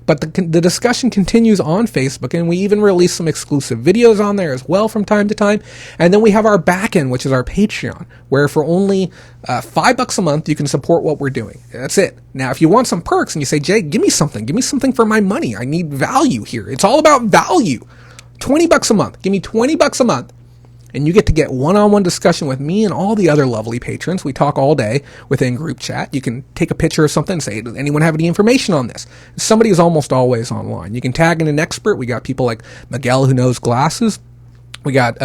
But the discussion continues on Facebook, and we even release some exclusive videos on there as well from time to time. And then we have our back end, which is our Patreon, where for only $5 a month, you can support what we're doing. That's it. Now, if you want some perks and you say, Jay, give me something for my money. I need value here. It's all about value. $20 a month. Give me $20 a month. And you get to get one-on-one discussion with me and all the other lovely patrons. We talk all day within group chat. You can take a picture of something and say, does anyone have any information on this? Somebody is almost always online. You can tag in an expert. We got people like Miguel who knows glasses. We got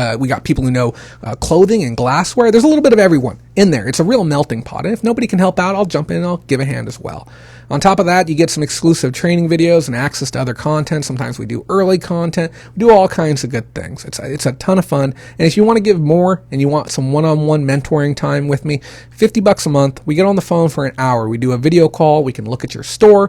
people who know clothing and glassware. There's a little bit of everyone in there. It's a real melting pot. And if nobody can help out, I'll jump in and I'll give a hand as well. On top of that, you get some exclusive training videos and access to other content. Sometimes we do early content. We do all kinds of good things. It's a ton of fun. And if you want to give more and you want some one-on-one mentoring time with me, $50 a month. We get on the phone for an hour. We do a video call. We can look at your store.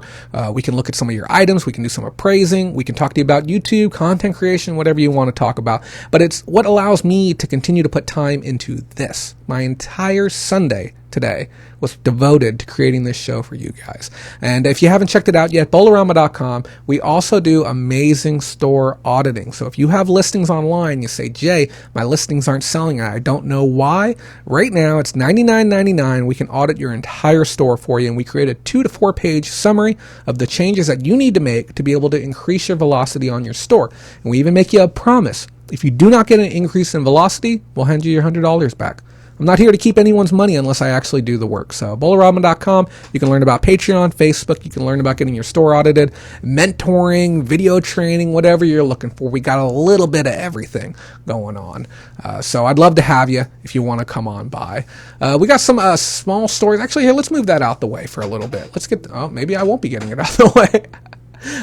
We can look at some of your items. We can do some appraising. We can talk to you about YouTube, content creation, whatever you want to talk about. But it's what allows me to continue to put time into this. My entire Sunday today was devoted to creating this show for you guys. And if you haven't checked it out yet, bolorama.com, we also do amazing store auditing. So if you have listings online, you say, Jay, my listings aren't selling, I don't know why. Right now, it's $99.99. We can audit your entire store for you, and we create a 2 to 4 page summary of the changes that you need to make to be able to increase your velocity on your store. And we even make you a promise. If you do not get an increase in velocity, we'll hand you your $100 back. I'm not here to keep anyone's money unless I actually do the work. So bolorama.com, you can learn about Patreon, Facebook, you can learn about getting your store audited, mentoring, video training, whatever you're looking for. We got a little bit of everything going on. So I'd love to have you if you want to come on by. We got some small stores. Actually, here, let's move that out the way for a little bit. Let's get, maybe I won't be getting it out the way.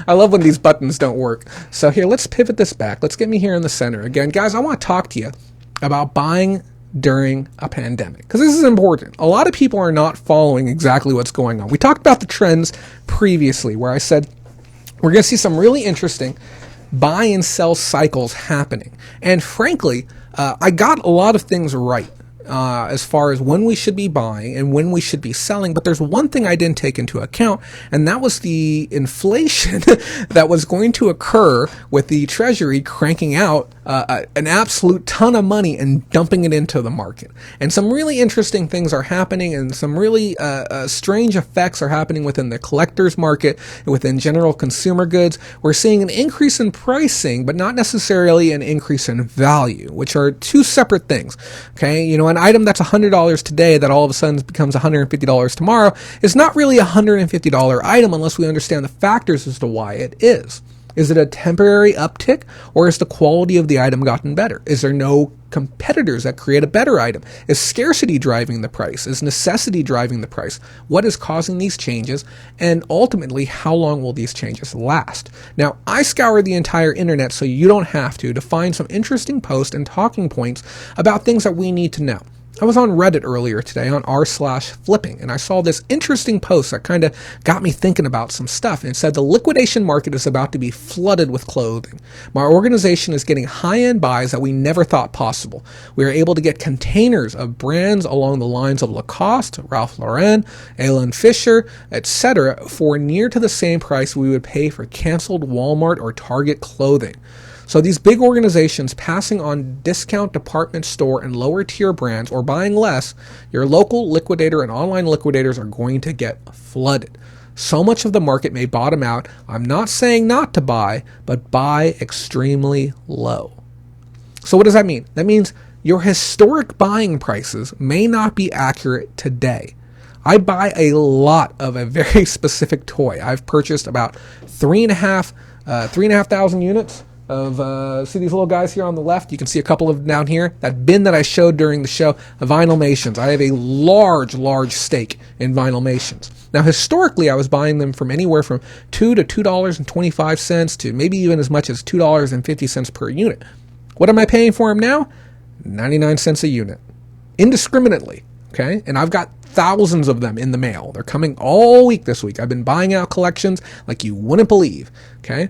I love when these buttons don't work. So here, let's pivot this back. Let's get me here in the center. Again, guys, I want to talk to you about buying during a pandemic, because this is important. A lot of people are not following exactly what's going on. We talked about the trends previously where I said we're going to see some really interesting buy and sell cycles happening. And frankly, I got a lot of things right as far as when we should be buying and when we should be selling. But there's one thing I didn't take into account, and that was the inflation that was going to occur with the Treasury cranking out an absolute ton of money and dumping it into the market. And some really interesting things are happening, and some really strange effects are happening within the collector's market and within general consumer goods. We're seeing an increase in pricing, but not necessarily an increase in value, which are two separate things. Okay, you know, an item that's $100 today that all of a sudden becomes $150 tomorrow is not really a $150 item unless we understand the factors as to why it is. Is it a temporary uptick, or has the quality of the item gotten better? Is there no competitors that create a better item? Is scarcity driving the price? Is necessity driving the price? What is causing these changes? And ultimately, how long will these changes last? Now, I scour the entire internet so you don't have to find some interesting posts and talking points about things that we need to know. I was on Reddit earlier today on r/flipping, and I saw this interesting post that kind of got me thinking about some stuff. And it said the liquidation market is about to be flooded with clothing. My organization is getting high-end buys that we never thought possible. We are able to get containers of brands along the lines of Lacoste, Ralph Lauren, Alan Fisher, etc. for near to the same price we would pay for canceled Walmart or Target clothing. So these big organizations passing on discount department store and lower tier brands or buying less, your local liquidator and online liquidators are going to get flooded. So much of the market may bottom out. I'm not saying not to buy, but buy extremely low. So what does that mean? That means your historic buying prices may not be accurate today. I buy a lot of a very specific toy. I've purchased about 3,500 units of, see these little guys here on the left? You can see a couple of them down here. That bin that I showed during the show, Vinylmations. I have a large stake in Vinylmations. Now, historically, I was buying them from anywhere from $2 to $2.25 to maybe even as much as $2.50 per unit. What am I paying for them now? 99 cents a unit. Indiscriminately, okay? And I've got thousands of them in the mail. They're coming all week this week. I've been buying out collections like you wouldn't believe, okay?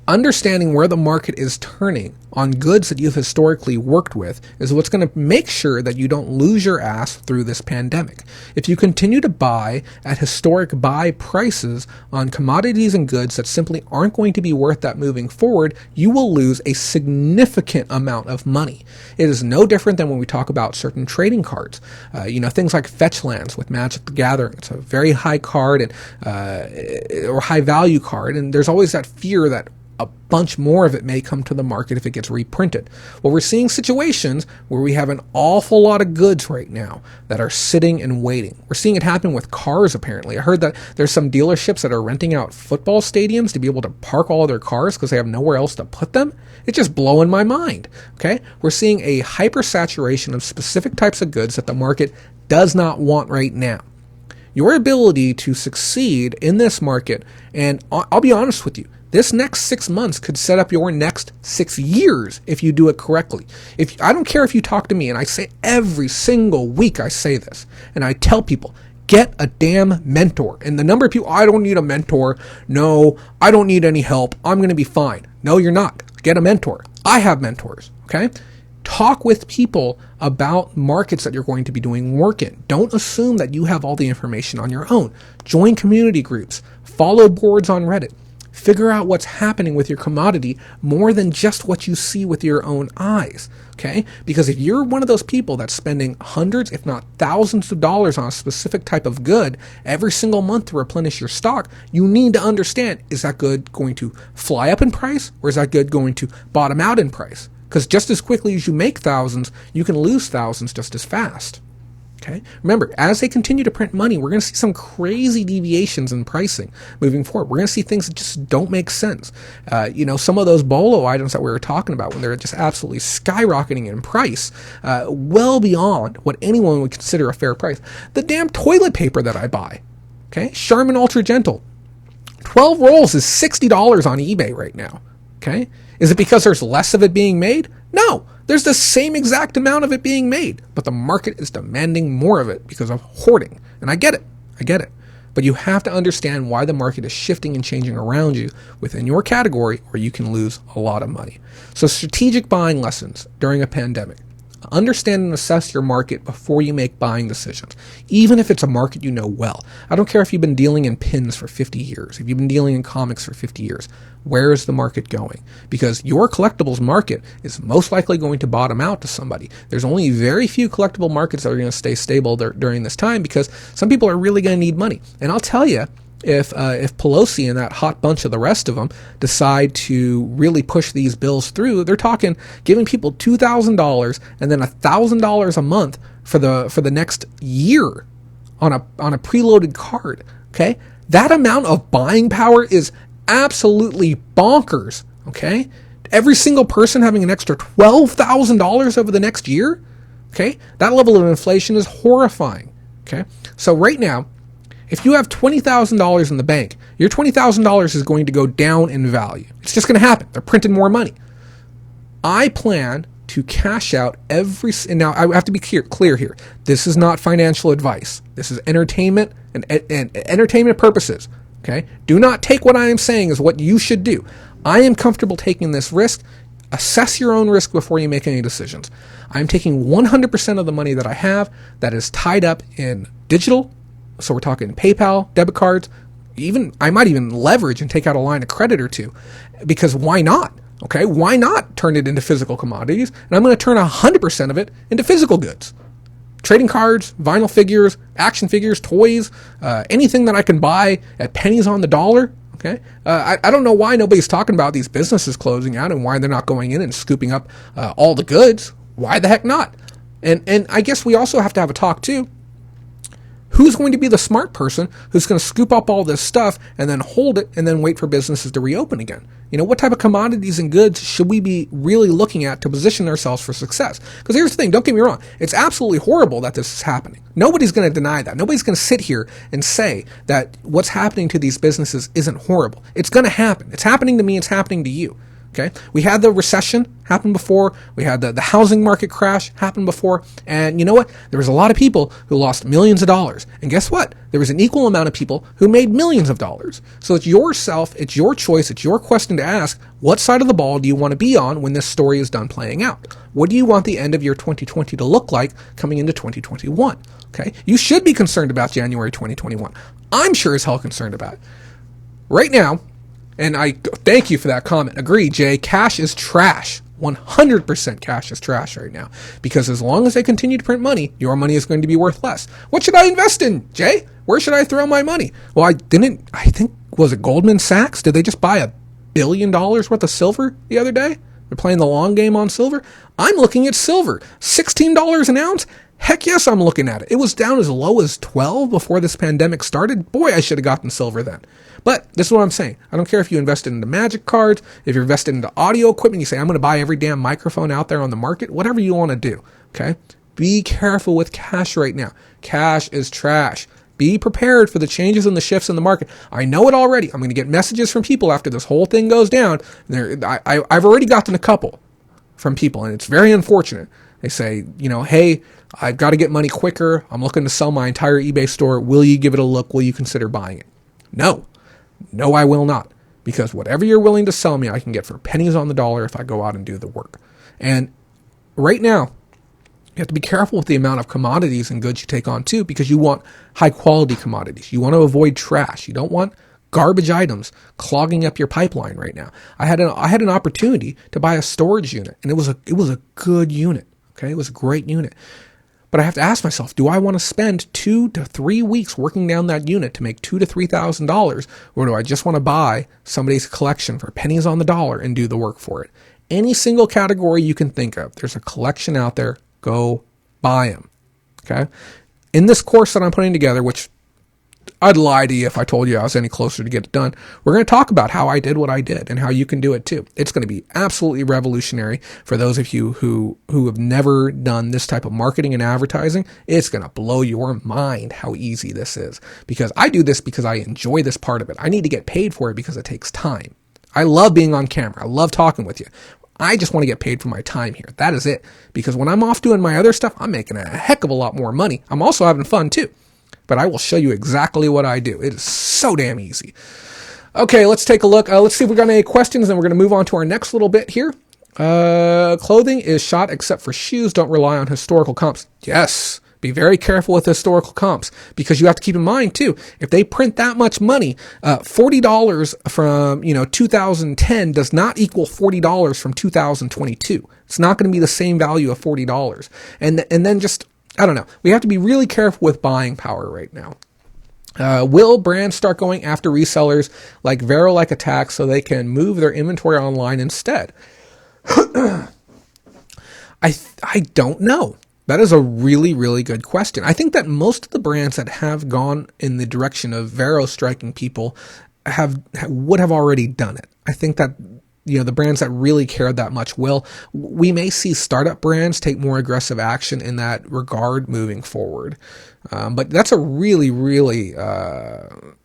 Understanding where the market is turning on goods that you've historically worked with is what's going to make sure that you don't lose your ass through this pandemic. If you continue to buy at historic buy prices on commodities and goods that simply aren't going to be worth that moving forward, you will lose a significant amount of money. It is no different than when we talk about certain trading cards. Things like Fetch Lands with Magic the Gathering. It's a very high card and or high value card, and there's always that fear that a bunch more of it may come to the market if it gets reprinted. Well, we're seeing situations where we have an awful lot of goods right now that are sitting and waiting. We're seeing it happen with cars, apparently. I heard that there's some dealerships that are renting out football stadiums to be able to park all of their cars because they have nowhere else to put them. It's just blowing my mind, okay? We're seeing a hypersaturation of specific types of goods that the market does not want right now. Your ability to succeed in this market, and I'll be honest with you, this next 6 months could set up your next 6 years if you do it correctly. I don't care if you talk to me, and I say every single week I say this, and I tell people, get a damn mentor. And the number of people, I don't need a mentor. No, I don't need any help. I'm going to be fine. No, you're not. Get a mentor. I have mentors, okay? Talk with people about markets that you're going to be doing work in. Don't assume that you have all the information on your own. Join community groups. Follow boards on Reddit. Figure out what's happening with your commodity more than just what you see with your own eyes, okay? Because if you're one of those people that's spending hundreds, if not thousands of dollars on a specific type of good every single month to replenish your stock, you need to understand, is that good going to fly up in price, or is that good going to bottom out in price? Because just as quickly as you make thousands, you can lose thousands just as fast. Okay. Remember, as they continue to print money, we're going to see some crazy deviations in pricing moving forward. We're going to see things that just don't make sense. Some of those BOLO items that we were talking about when they're just absolutely skyrocketing in price, well beyond what anyone would consider a fair price. The damn toilet paper that I buy, okay, Charmin Ultra Gentle, 12 rolls is $60 on eBay right now. Okay. Is it because there's less of it being made? No. There's the same exact amount of it being made, but the market is demanding more of it because of hoarding. And I get it. But you have to understand why the market is shifting and changing around you within your category, or you can lose a lot of money. So strategic buying lessons during a pandemic. Understand and assess your market before you make buying decisions, even if it's a market you know well. I don't care if you've been dealing in pins for 50 years, if you've been dealing in comics for 50 years. Where is the market going? Because your collectibles market is most likely going to bottom out to somebody. There's only very few collectible markets that are going to stay stable during this time because some people are really going to need money. And I'll tell you, if Pelosi and that hot bunch of the rest of them decide to really push these bills through, they're talking giving people $2,000 and then $1,000 a month for the next year on a preloaded card. Okay, that amount of buying power is absolutely bonkers. Okay, every single person having an extra $12,000 over the next year. Okay, that level of inflation is horrifying. Okay, so right now, if you have $20,000 in the bank, your $20,000 is going to go down in value. It's just going to happen. They're printing more money. I plan to cash out and now I have to be clear here. This is not financial advice. This is entertainment and entertainment purposes. Okay? Do not take what I am saying as what you should do. I am comfortable taking this risk. Assess your own risk before you make any decisions. I'm taking 100% of the money that I have that is tied up in digital. So we're talking PayPal, debit cards, I might even leverage and take out a line of credit or two, because why not? Okay, why not turn it into physical commodities? And I'm going to turn 100% of it into physical goods. Trading cards, vinyl figures, action figures, toys, anything that I can buy at pennies on the dollar. Okay, I don't know why nobody's talking about these businesses closing out and why they're not going in and scooping up all the goods. Why the heck not? And I guess we also have to have a talk too. Who's going to be the smart person who's going to scoop up all this stuff and then hold it and then wait for businesses to reopen again? What type of commodities and goods should we be really looking at to position ourselves for success? Because here's the thing, don't get me wrong. It's absolutely horrible that this is happening. Nobody's going to deny that. Nobody's going to sit here and say that what's happening to these businesses isn't horrible. It's going to happen. It's happening to me. It's happening to you. Okay, we had the recession happen before. We had the housing market crash happen before. And you know what? There was a lot of people who lost millions of dollars. And guess what? There was an equal amount of people who made millions of dollars. So it's yourself, it's your choice, it's your question to ask, what side of the ball do you want to be on when this story is done playing out? What do you want the end of year 2020 to look like coming into 2021? Okay, you should be concerned about January 2021. I'm sure as hell concerned about it. Right now, and I thank you for that comment. Agree, Jay. Cash is trash. 100% cash is trash right now. Because as long as they continue to print money, your money is going to be worth less. What should I invest in, Jay? Where should I throw my money? Well, was it Goldman Sachs? Did they just buy billion worth of silver the other day. They're playing the long game on silver. I'm looking at silver. $16 an ounce? Heck yes, I'm looking at it. It was down as low as 12 before this pandemic started. Boy, I should have gotten silver then. But this is what I'm saying. I don't care if you invested into magic cards, if you're invested into audio equipment, you say, I'm going to buy every damn microphone out there on the market, whatever you want to do, okay? Be careful with cash right now. Cash is trash. Be prepared for the changes and the shifts in the market. I know it already. I'm going to get messages from people after this whole thing goes down. I've already gotten a couple from people, and it's very unfortunate. They say, hey, I've got to get money quicker. I'm looking to sell my entire eBay store. Will you give it a look? Will you consider buying it? No, I will not. Because whatever you're willing to sell me, I can get for pennies on the dollar if I go out and do the work. And right now, you have to be careful with the amount of commodities and goods you take on too, because you want high quality commodities. You want to avoid trash. You don't want garbage items clogging up your pipeline right now. I had an opportunity to buy a storage unit, and it was a good unit. Okay, it was a great unit. But I have to ask myself, do I want to spend 2 to 3 weeks working down that unit to make $2,000 to $3,000, or do I just want to buy somebody's collection for pennies on the dollar and do the work for it? Any single category you can think of, there's a collection out there. Go buy them, okay? In this course that I'm putting together, which I'd lie to you if I told you I was any closer to get it done, we're going to talk about how I did what I did and how you can do it too. It's going to be absolutely revolutionary for those of you who have never done this type of marketing and advertising. It's going to blow your mind how easy this is, because I do this because I enjoy this part of it. I need to get paid for it because it takes time. I love being on camera. I love talking with you. I just want to get paid for my time here. That is it. Because when I'm off doing my other stuff, I'm making a heck of a lot more money. I'm also having fun too. But I will show you exactly what I do. It is so damn easy. Okay, let's take a look. Let's see if we got any questions, and we're going to move on to our next little bit here. Clothing is shot except for shoes. Don't rely on historical comps. Yes. Be very careful with historical comps, because you have to keep in mind too, if they print that much money, $40 from 2010 does not equal $40 from 2022. It's not going to be the same value of $40. And then just, I don't know. We have to be really careful with buying power right now. Will brands start going after resellers like Vero-like attacks so they can move their inventory online instead? I don't know. That is a really, really good question. I think that most of the brands that have gone in the direction of Vero striking people would have already done it. I think that the brands that really care that much will. We may see startup brands take more aggressive action in that regard moving forward. But that's a really, really,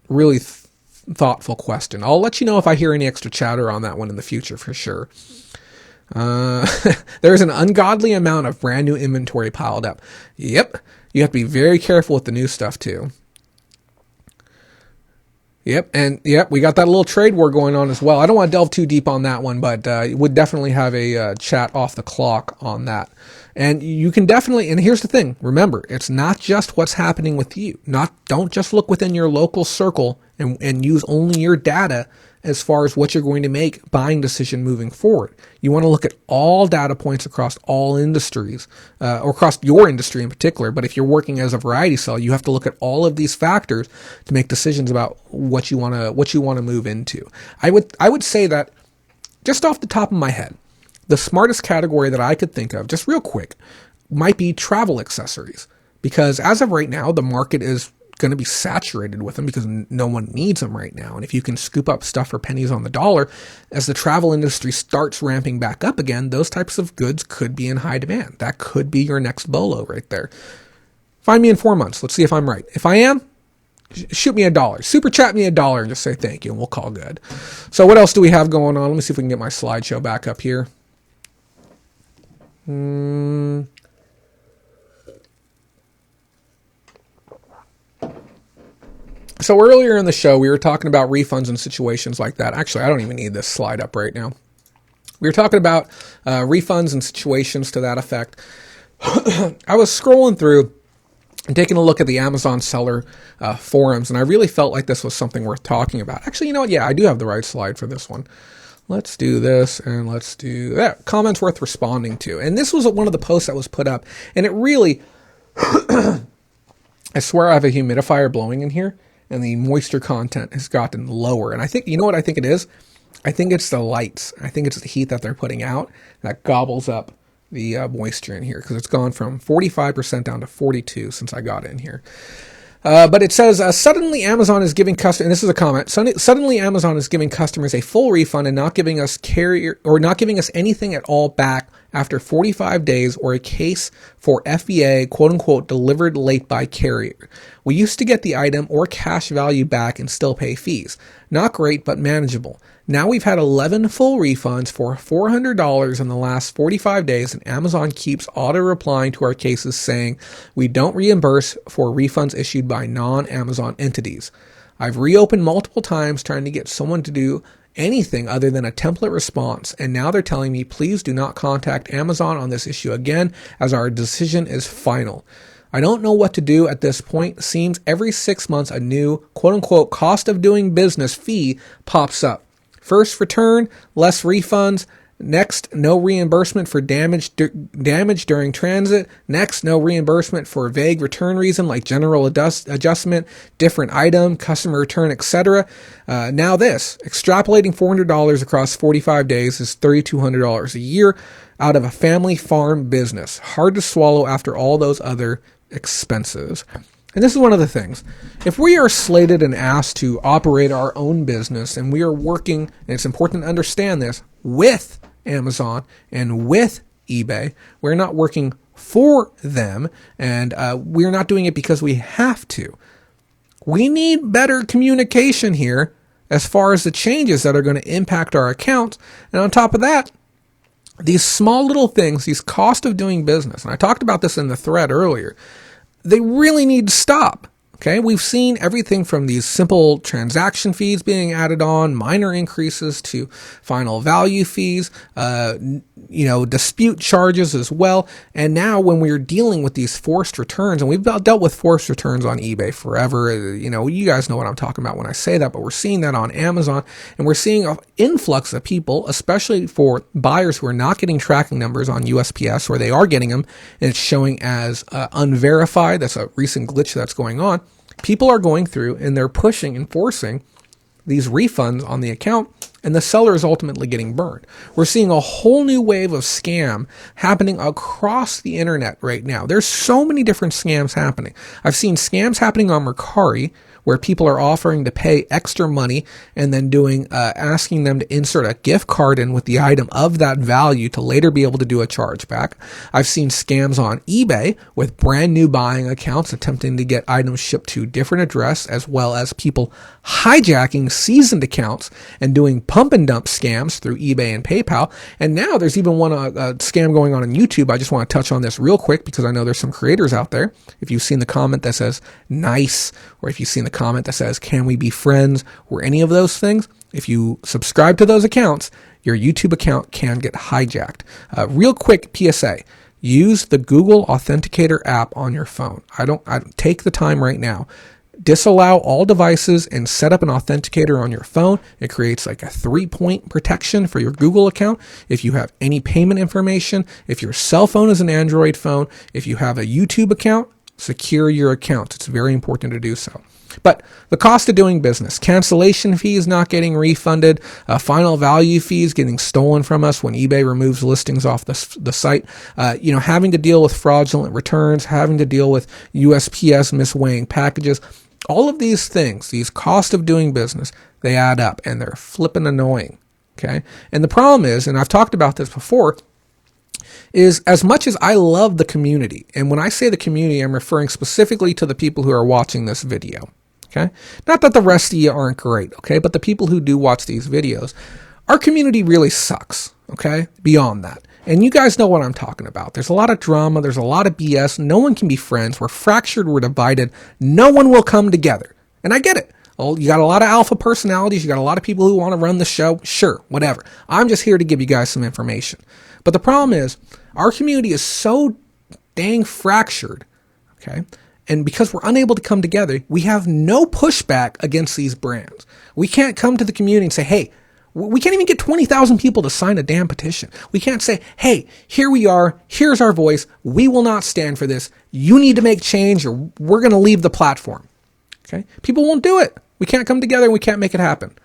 really thoughtful question. I'll let you know if I hear any extra chatter on that one in the future for sure. There's an ungodly amount of brand new inventory piled up. Yep. You have to be very careful with the new stuff too. Yep. And yep, we got that little trade war going on as well. I don't want to delve too deep on that one, but would definitely have a chat off the clock on that. And you can definitely, and here's the thing, remember, it's not just what's happening with you. Don't just look within your local circle and use only your data as far as what you're going to make buying decision moving forward. You want to look at all data points across all industries, or across your industry in particular. But if you're working as a variety seller, you have to look at all of these factors to make decisions about what you want to move into. I would say that just off the top of my head, the smartest category that I could think of, just real quick, might be travel accessories. Because as of right now, the market is going to be saturated with them because no one needs them right now. And if you can scoop up stuff for pennies on the dollar, as the travel industry starts ramping back up again, those types of goods could be in high demand. That could be your next bolo right there. Find me in 4 months. Let's see if I'm right. If I am, shoot me $1. Super chat me $1 and just say thank you, and we'll call good. So what else do we have going on? Let me see if we can get my slideshow back up here. So earlier in the show, we were talking about refunds and situations like that. Actually, I don't even need this slide up right now. We were talking about refunds and situations to that effect. I was scrolling through and taking a look at the Amazon seller forums, and I really felt like this was something worth talking about. Actually, you know what? Yeah, I do have the right slide for this one. Let's do this, and let's do that. Comments worth responding to. And this was one of the posts that was put up, and it really, I swear I have a humidifier blowing in here, and the moisture content has gotten lower. And I think, you know what I think it is? I think it's the lights. I think it's the heat that they're putting out that gobbles up the moisture in here, because it's gone from 45% down to 42 since I got in here. But it says, suddenly Amazon is giving customers, and this is a comment, suddenly Amazon is giving customers a full refund and not giving us anything at all back after 45 days or a case for FBA, quote unquote, delivered late by carrier. We used to get the item or cash value back and still pay fees. Not great, but manageable. Now we've had 11 full refunds for $400 in the last 45 days, and Amazon keeps auto-replying to our cases saying we don't reimburse for refunds issued by non-Amazon entities. I've reopened multiple times trying to get someone to do anything other than a template response, and now they're telling me please do not contact Amazon on this issue again, as our decision is final. I don't know what to do at this point. Seems every 6 months a new quote-unquote cost of doing business fee pops up. First return, less refunds. Next, no reimbursement for damage during transit. Next, no reimbursement for vague return reason like general adjustment, different item, customer return, etc. Now this, extrapolating $400 across 45 days is $3,200 a year out of a family farm business. Hard to swallow after all those other expenses. And this is one of the things. If we are slated and asked to operate our own business, and we are working, and it's important to understand this, with Amazon and with eBay, we're not working for them, and we're not doing it because we have to. We need better communication here as far as the changes that are going to impact our accounts. And on top of that, these small little things, these cost of doing business, and I talked about this in the thread earlier, they really need to stop. Okay, we've seen everything from these simple transaction fees being added on, minor increases to final value fees, dispute charges as well. And now when we're dealing with these forced returns, and we've dealt with forced returns on eBay forever, you guys know what I'm talking about when I say that, but we're seeing that on Amazon, and we're seeing an influx of people, especially for buyers who are not getting tracking numbers on USPS, or they are getting them, and it's showing as unverified. That's a recent glitch that's going on. People are going through and they're pushing and forcing these refunds on the account, and the seller is ultimately getting burned. We're seeing a whole new wave of scam happening across the internet right now. There's so many different scams happening. I've seen scams happening on Mercari, where people are offering to pay extra money and then asking them to insert a gift card in with the item of that value to later be able to do a chargeback. I've seen scams on eBay with brand new buying accounts attempting to get items shipped to a different address, as well as people hijacking seasoned accounts and doing pump and dump scams through eBay and PayPal. And now there's even one scam going on YouTube. I just want to touch on this real quick because I know there's some creators out there. If you've seen the comment that says nice, or if you've seen the comment that says can we be friends, or any of those things, if you subscribe to those accounts, your YouTube account can get hijacked. Real quick PSA, use the Google Authenticator app on your phone. I don't take the time right now. Disallow all devices and set up an authenticator on your phone. It creates like a 3-point protection for your Google account. If you have any payment information, if your cell phone is an Android phone, if you have a YouTube account, secure your account. It's very important to do so. But the cost of doing business, cancellation fees not getting refunded, final value fees getting stolen from us when eBay removes listings off the site, having to deal with fraudulent returns, having to deal with USPS misweighing packages. All of these things, these cost of doing business, they add up and they're flippin' annoying. Okay. And the problem is, and I've talked about this before, is as much as I love the community, and when I say the community, I'm referring specifically to the people who are watching this video. Okay. Not that the rest of you aren't great. Okay. But the people who do watch these videos, our community really sucks. Okay. Beyond that. And you guys know what I'm talking about. There's a lot of drama. There's a lot of BS. No one can be friends. We're fractured. We're divided. No one will come together. And I get it. Oh, you got a lot of alpha personalities. You got a lot of people who want to run the show. Sure, whatever. I'm just here to give you guys some information. But the problem is our community is so dang fractured. Okay. And because we're unable to come together, we have no pushback against these brands. We can't come to the community and say, hey, we can't even get 20,000 people to sign a damn petition. We can't say, hey, here we are. Here's our voice. We will not stand for this. You need to make change or we're going to leave the platform. Okay. People won't do it. We can't come together and we can't make it happen.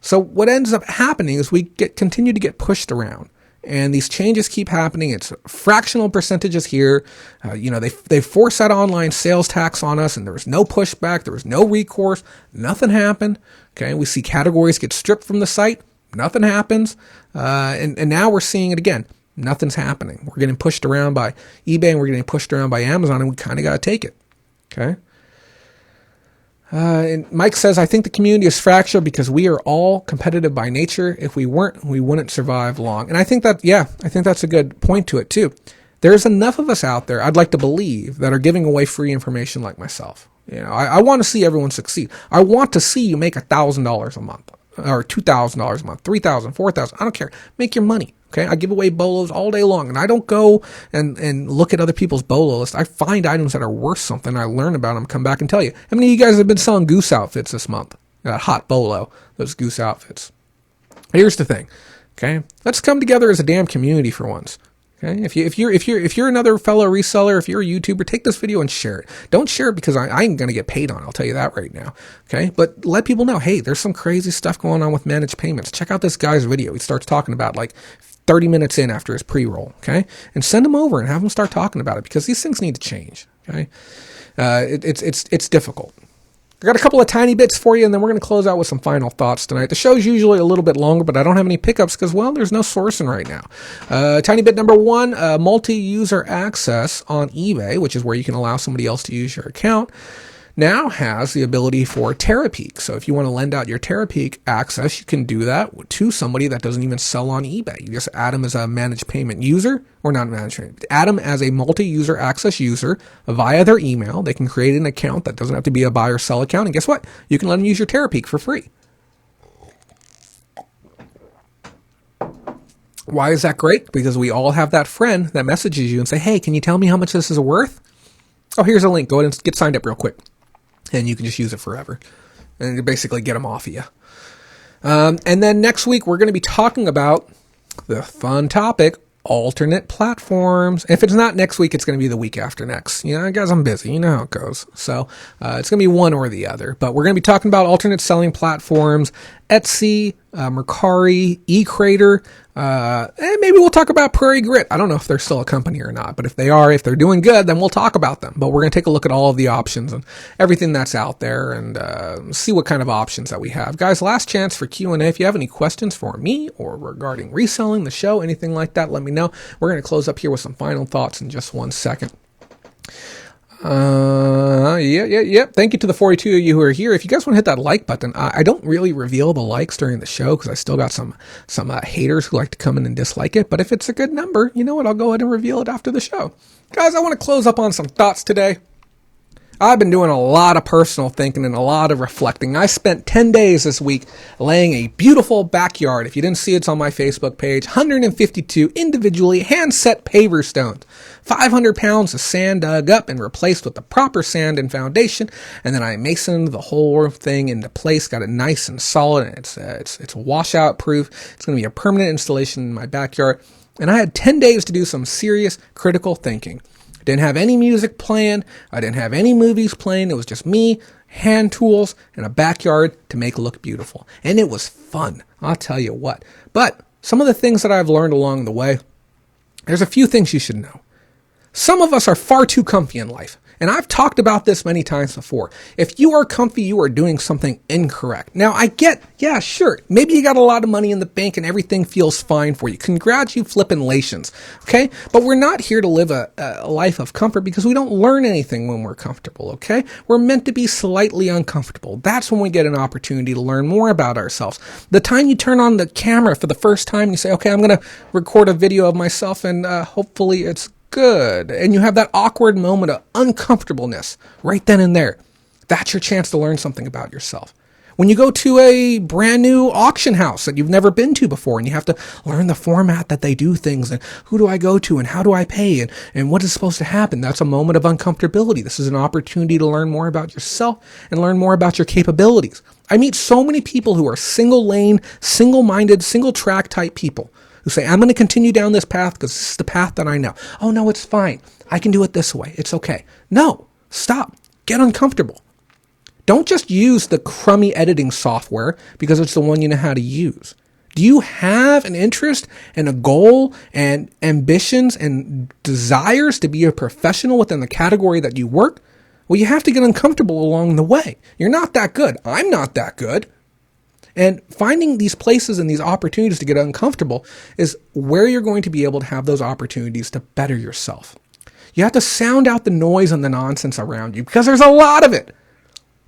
So what ends up happening is we continue to get pushed around. And these changes keep happening. It's fractional percentages here. They force that online sales tax on us, and there was no pushback. There was no recourse. Nothing happened. Okay, we see categories get stripped from the site. Nothing happens. And now we're seeing it again. Nothing's happening. We're getting pushed around by eBay, and we're getting pushed around by Amazon, and we kind of got to take it. Okay. And Mike says, I think the community is fractured because we are all competitive by nature. If we weren't, we wouldn't survive long. And I think that's a good point to it too. There's enough of us out there, I'd like to believe, that are giving away free information like myself. I want to see everyone succeed. I want to see you make $1,000 a month, or $2,000 a month, $3,000, $4,000. I don't care. Make your money. Okay, I give away bolos all day long, and I don't go and look at other people's bolo list. I find items that are worth something. I learn about them, come back and tell you. How many of you guys have been selling goose outfits this month? That hot bolo, those goose outfits. Here's the thing. Okay, let's come together as a damn community for once. Okay, if you're another fellow reseller, if you're a YouTuber, take this video and share it. Don't share it because I ain't gonna get paid on it. I'll tell you that right now. Okay, but let people know, hey, there's some crazy stuff going on with managed payments. Check out this guy's video. He starts talking about like 30 minutes in after his pre-roll, okay? And send them over and have them start talking about it because these things need to change, okay? It's difficult. I got a couple of tiny bits for you, and then we're going to close out with some final thoughts tonight. The show's usually a little bit longer, but I don't have any pickups because, well, there's no sourcing right now. Tiny bit number one, multi-user access on eBay, which is where you can allow somebody else to use your account, now has the ability for Terapeak. So if you want to lend out your Terapeak access, you can do that to somebody that doesn't even sell on eBay. You just add them as a managed payment user, or not managed payment, add them as a multi-user access user via their email. They can create an account that doesn't have to be a buy or sell account. And guess what? You can let them use your Terapeak for free. Why is that great? Because we all have that friend that messages you and say, hey, can you tell me how much this is worth? Oh, here's a link. Go ahead and get signed up real quick. And you can just use it forever. And you basically get them off of you. And then next week, we're going to be talking about the fun topic, alternate platforms. If it's not next week, it's going to be the week after next. Guys, I'm busy. You know how it goes. So it's going to be one or the other. But we're going to be talking about alternate selling platforms, Etsy, Mercari, eCrater, and maybe we'll talk about Prairie Grit. I don't know if they're still a company or not, but if they're doing good, then we'll talk about them. But we're going to take a look at all of the options and everything that's out there and see what kind of options that we have. Guys, last chance for Q&A. If you have any questions for me or regarding reselling the show, anything like that, let me know. We're going to close up here with some final thoughts in just 1 second. Thank you to the 42 of you who are here. If you guys want to hit that like button, I don't really reveal the likes during the show because I still got some haters who like to come in and dislike it. But if it's a good number, you know what? I'll go ahead and reveal it after the show. Guys, I want to close up on some thoughts today. I've been doing a lot of personal thinking and a lot of reflecting. I spent 10 days this week laying a beautiful backyard. If you didn't see it, it's on my Facebook page. 152 individually hand-set paver stones. 500 pounds of sand dug up and replaced with the proper sand and foundation. And then I masoned the whole thing into place, got it nice and solid. And it's washout proof. It's going to be a permanent installation in my backyard. And I had 10 days to do some serious critical thinking. I didn't have any music playing. I didn't have any movies playing. It was just me, hand tools, and a backyard to make it look beautiful. And it was fun. I'll tell you what. But some of the things that I've learned along the way, there's a few things you should know. Some of us are far too comfy in life. And I've talked about this many times before. If you are comfy, you are doing something incorrect. Now, I get, yeah, sure, maybe you got a lot of money in the bank and everything feels fine for you. Congratulations, okay? But we're not here to live a life of comfort because we don't learn anything when we're comfortable, okay? We're meant to be slightly uncomfortable. That's when we get an opportunity to learn more about ourselves. The time you turn on the camera for the first time, you say, okay, I'm going to record a video of myself and hopefully it's good. And you have that awkward moment of uncomfortableness right then and there. That's your chance to learn something about yourself. When you go to a brand new auction house that you've never been to before and you have to learn the format that they do things and who do I go to and how do I pay and what is supposed to happen, that's a moment of uncomfortability. This is an opportunity to learn more about yourself and learn more about your capabilities. I meet so many people who are single lane, single-minded, single-track type people who say, I'm going to continue down this path because this is the path that I know. Oh, no, it's fine. I can do it this way. It's okay. No, stop. Get uncomfortable. Don't just use the crummy editing software because it's the one you know how to use. Do you have an interest and a goal and ambitions and desires to be a professional within the category that you work? Well, you have to get uncomfortable along the way. You're not that good. I'm not that good. And finding these places and these opportunities to get uncomfortable is where you're going to be able to have those opportunities to better yourself. You have to sound out the noise and the nonsense around you because there's a lot of it.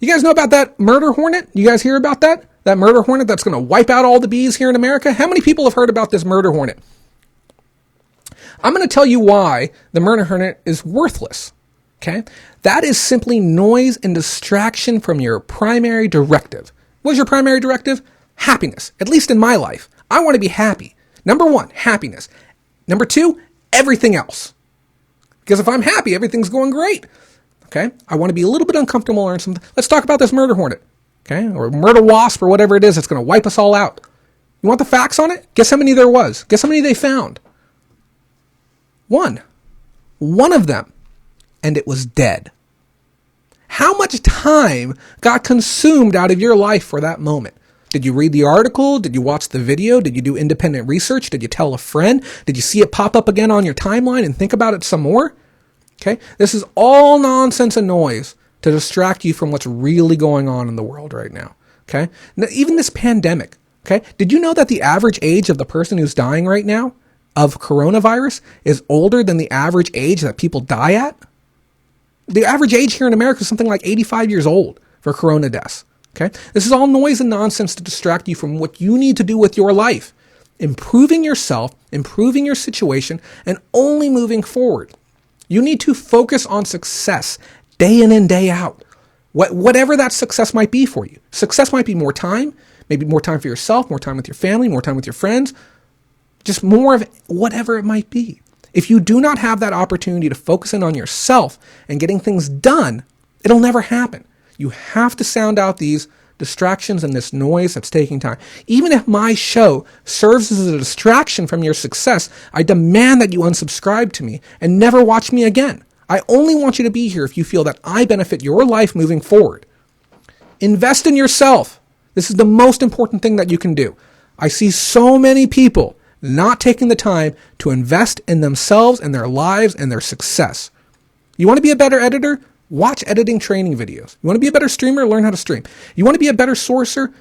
You guys know about that murder hornet? You guys hear about that? That murder hornet that's going to wipe out all the bees here in America? How many people have heard about this murder hornet? I'm going to tell you why the murder hornet is worthless. Okay? That is simply noise and distraction from your primary directive. What's your primary directive? Happiness. At least in my life. I want to be happy. Number one, happiness. Number two, everything else. Because if I'm happy, everything's going great. Okay? I want to be a little bit uncomfortable or something. Let's talk about this murder hornet. Okay? Or murder wasp or whatever it is that's going to wipe us all out. You want the facts on it? Guess how many there was. Guess how many they found. One. One of them. And it was dead. How much time got consumed out of your life for that moment? Did you read the article? Did you watch the video? Did you do independent research? Did you tell a friend? Did you see it pop up again on your timeline and think about it some more? Okay, this is all nonsense and noise to distract you from what's really going on in the world right now. Okay, now, even this pandemic. Okay, did you know that the average age of the person who's dying right now of coronavirus is older than the average age that people die at? The average age here in America is something like 85 years old for corona deaths. Okay, this is all noise and nonsense to distract you from what you need to do with your life, improving yourself, improving your situation, and only moving forward. You need to focus on success day in and day out. Whatever that success might be for you. Success might be more time, maybe more time for yourself, more time with your family, more time with your friends, just more of whatever it might be. If you do not have that opportunity to focus in on yourself and getting things done, it'll never happen. You have to sound out these distractions and this noise that's taking time. Even if my show serves as a distraction from your success, I demand that you unsubscribe to me and never watch me again. I only want you to be here if you feel that I benefit your life moving forward. Invest in yourself. This is the most important thing that you can do. I see so many people not taking the time to invest in themselves and their lives and their success. You want to be a better editor? Watch editing training videos. You want to be a better streamer? Learn how to stream. You want to be a better sourcer?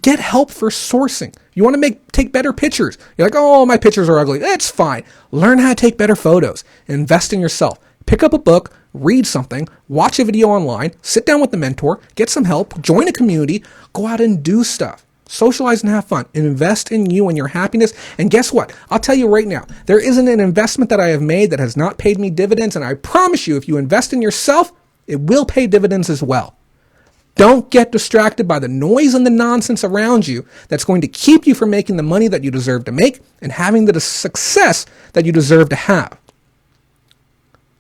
Get help for sourcing. You want to take better pictures. You're like, oh, my pictures are ugly. That's fine. Learn how to take better photos. Invest in yourself. Pick up a book, read something, watch a video online, sit down with the mentor, get some help, join a community, go out and do stuff. Socialize and have fun. Invest in you and your happiness. And guess what? I'll tell you right now, there isn't an investment that I have made that has not paid me dividends. And I promise you, if you invest in yourself, it will pay dividends as well. Don't get distracted by the noise and the nonsense around you that's going to keep you from making the money that you deserve to make and having the success that you deserve to have.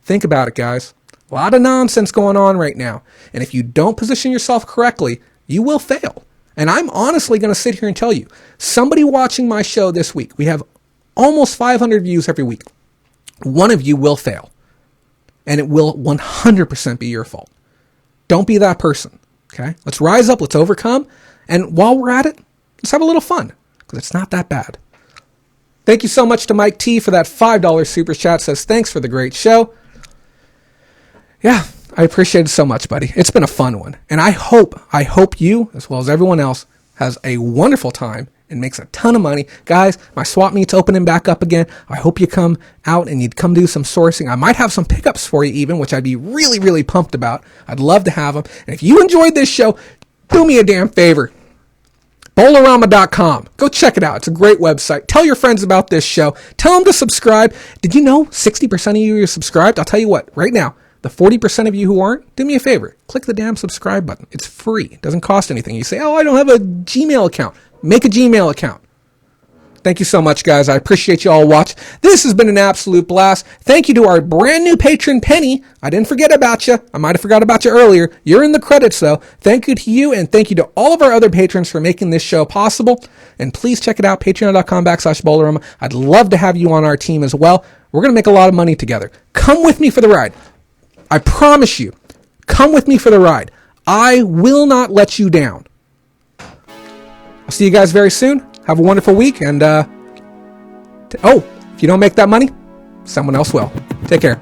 Think about it, guys. A lot of nonsense going on right now. And if you don't position yourself correctly, you will fail. And I'm honestly going to sit here and tell you, somebody watching my show this week, we have almost 500 views every week. One of you will fail. And it will 100% be your fault. Don't be that person. Okay? Let's rise up. Let's overcome. And while we're at it, let's have a little fun. Because it's not that bad. Thank you so much to Mike T for that $5 super chat. Says, thanks for the great show. Yeah, I appreciate it so much, buddy. It's been a fun one. And I hope you, as well as everyone else, has a wonderful time and makes a ton of money. Guys, my swap meet's opening back up again. I hope you come out and you'd come do some sourcing. I might have some pickups for you even, which I'd be really, really pumped about. I'd love to have them. And if you enjoyed this show, do me a damn favor. Bolorama.com. Go check it out. It's a great website. Tell your friends about this show. Tell them to subscribe. Did you know 60% of you are subscribed? I'll tell you what, right now, the 40% of you who aren't, do me a favor. Click the damn subscribe button. It's free. It doesn't cost anything. You say, oh, I don't have a Gmail account. Make a Gmail account. Thank you so much, guys. I appreciate you all watching. This has been an absolute blast. Thank you to our brand new patron, Penny. I didn't forget about you. I might have forgot about you earlier. You're in the credits, though. Thank you to you, and thank you to all of our other patrons for making this show possible. And please check it out, patreon.com/Bolorama. I'd love to have you on our team as well. We're going to make a lot of money together. Come with me for the ride. I promise you, come with me for the ride. I will not let you down. I'll see you guys very soon. Have a wonderful week. And, if you don't make that money, someone else will. Take care.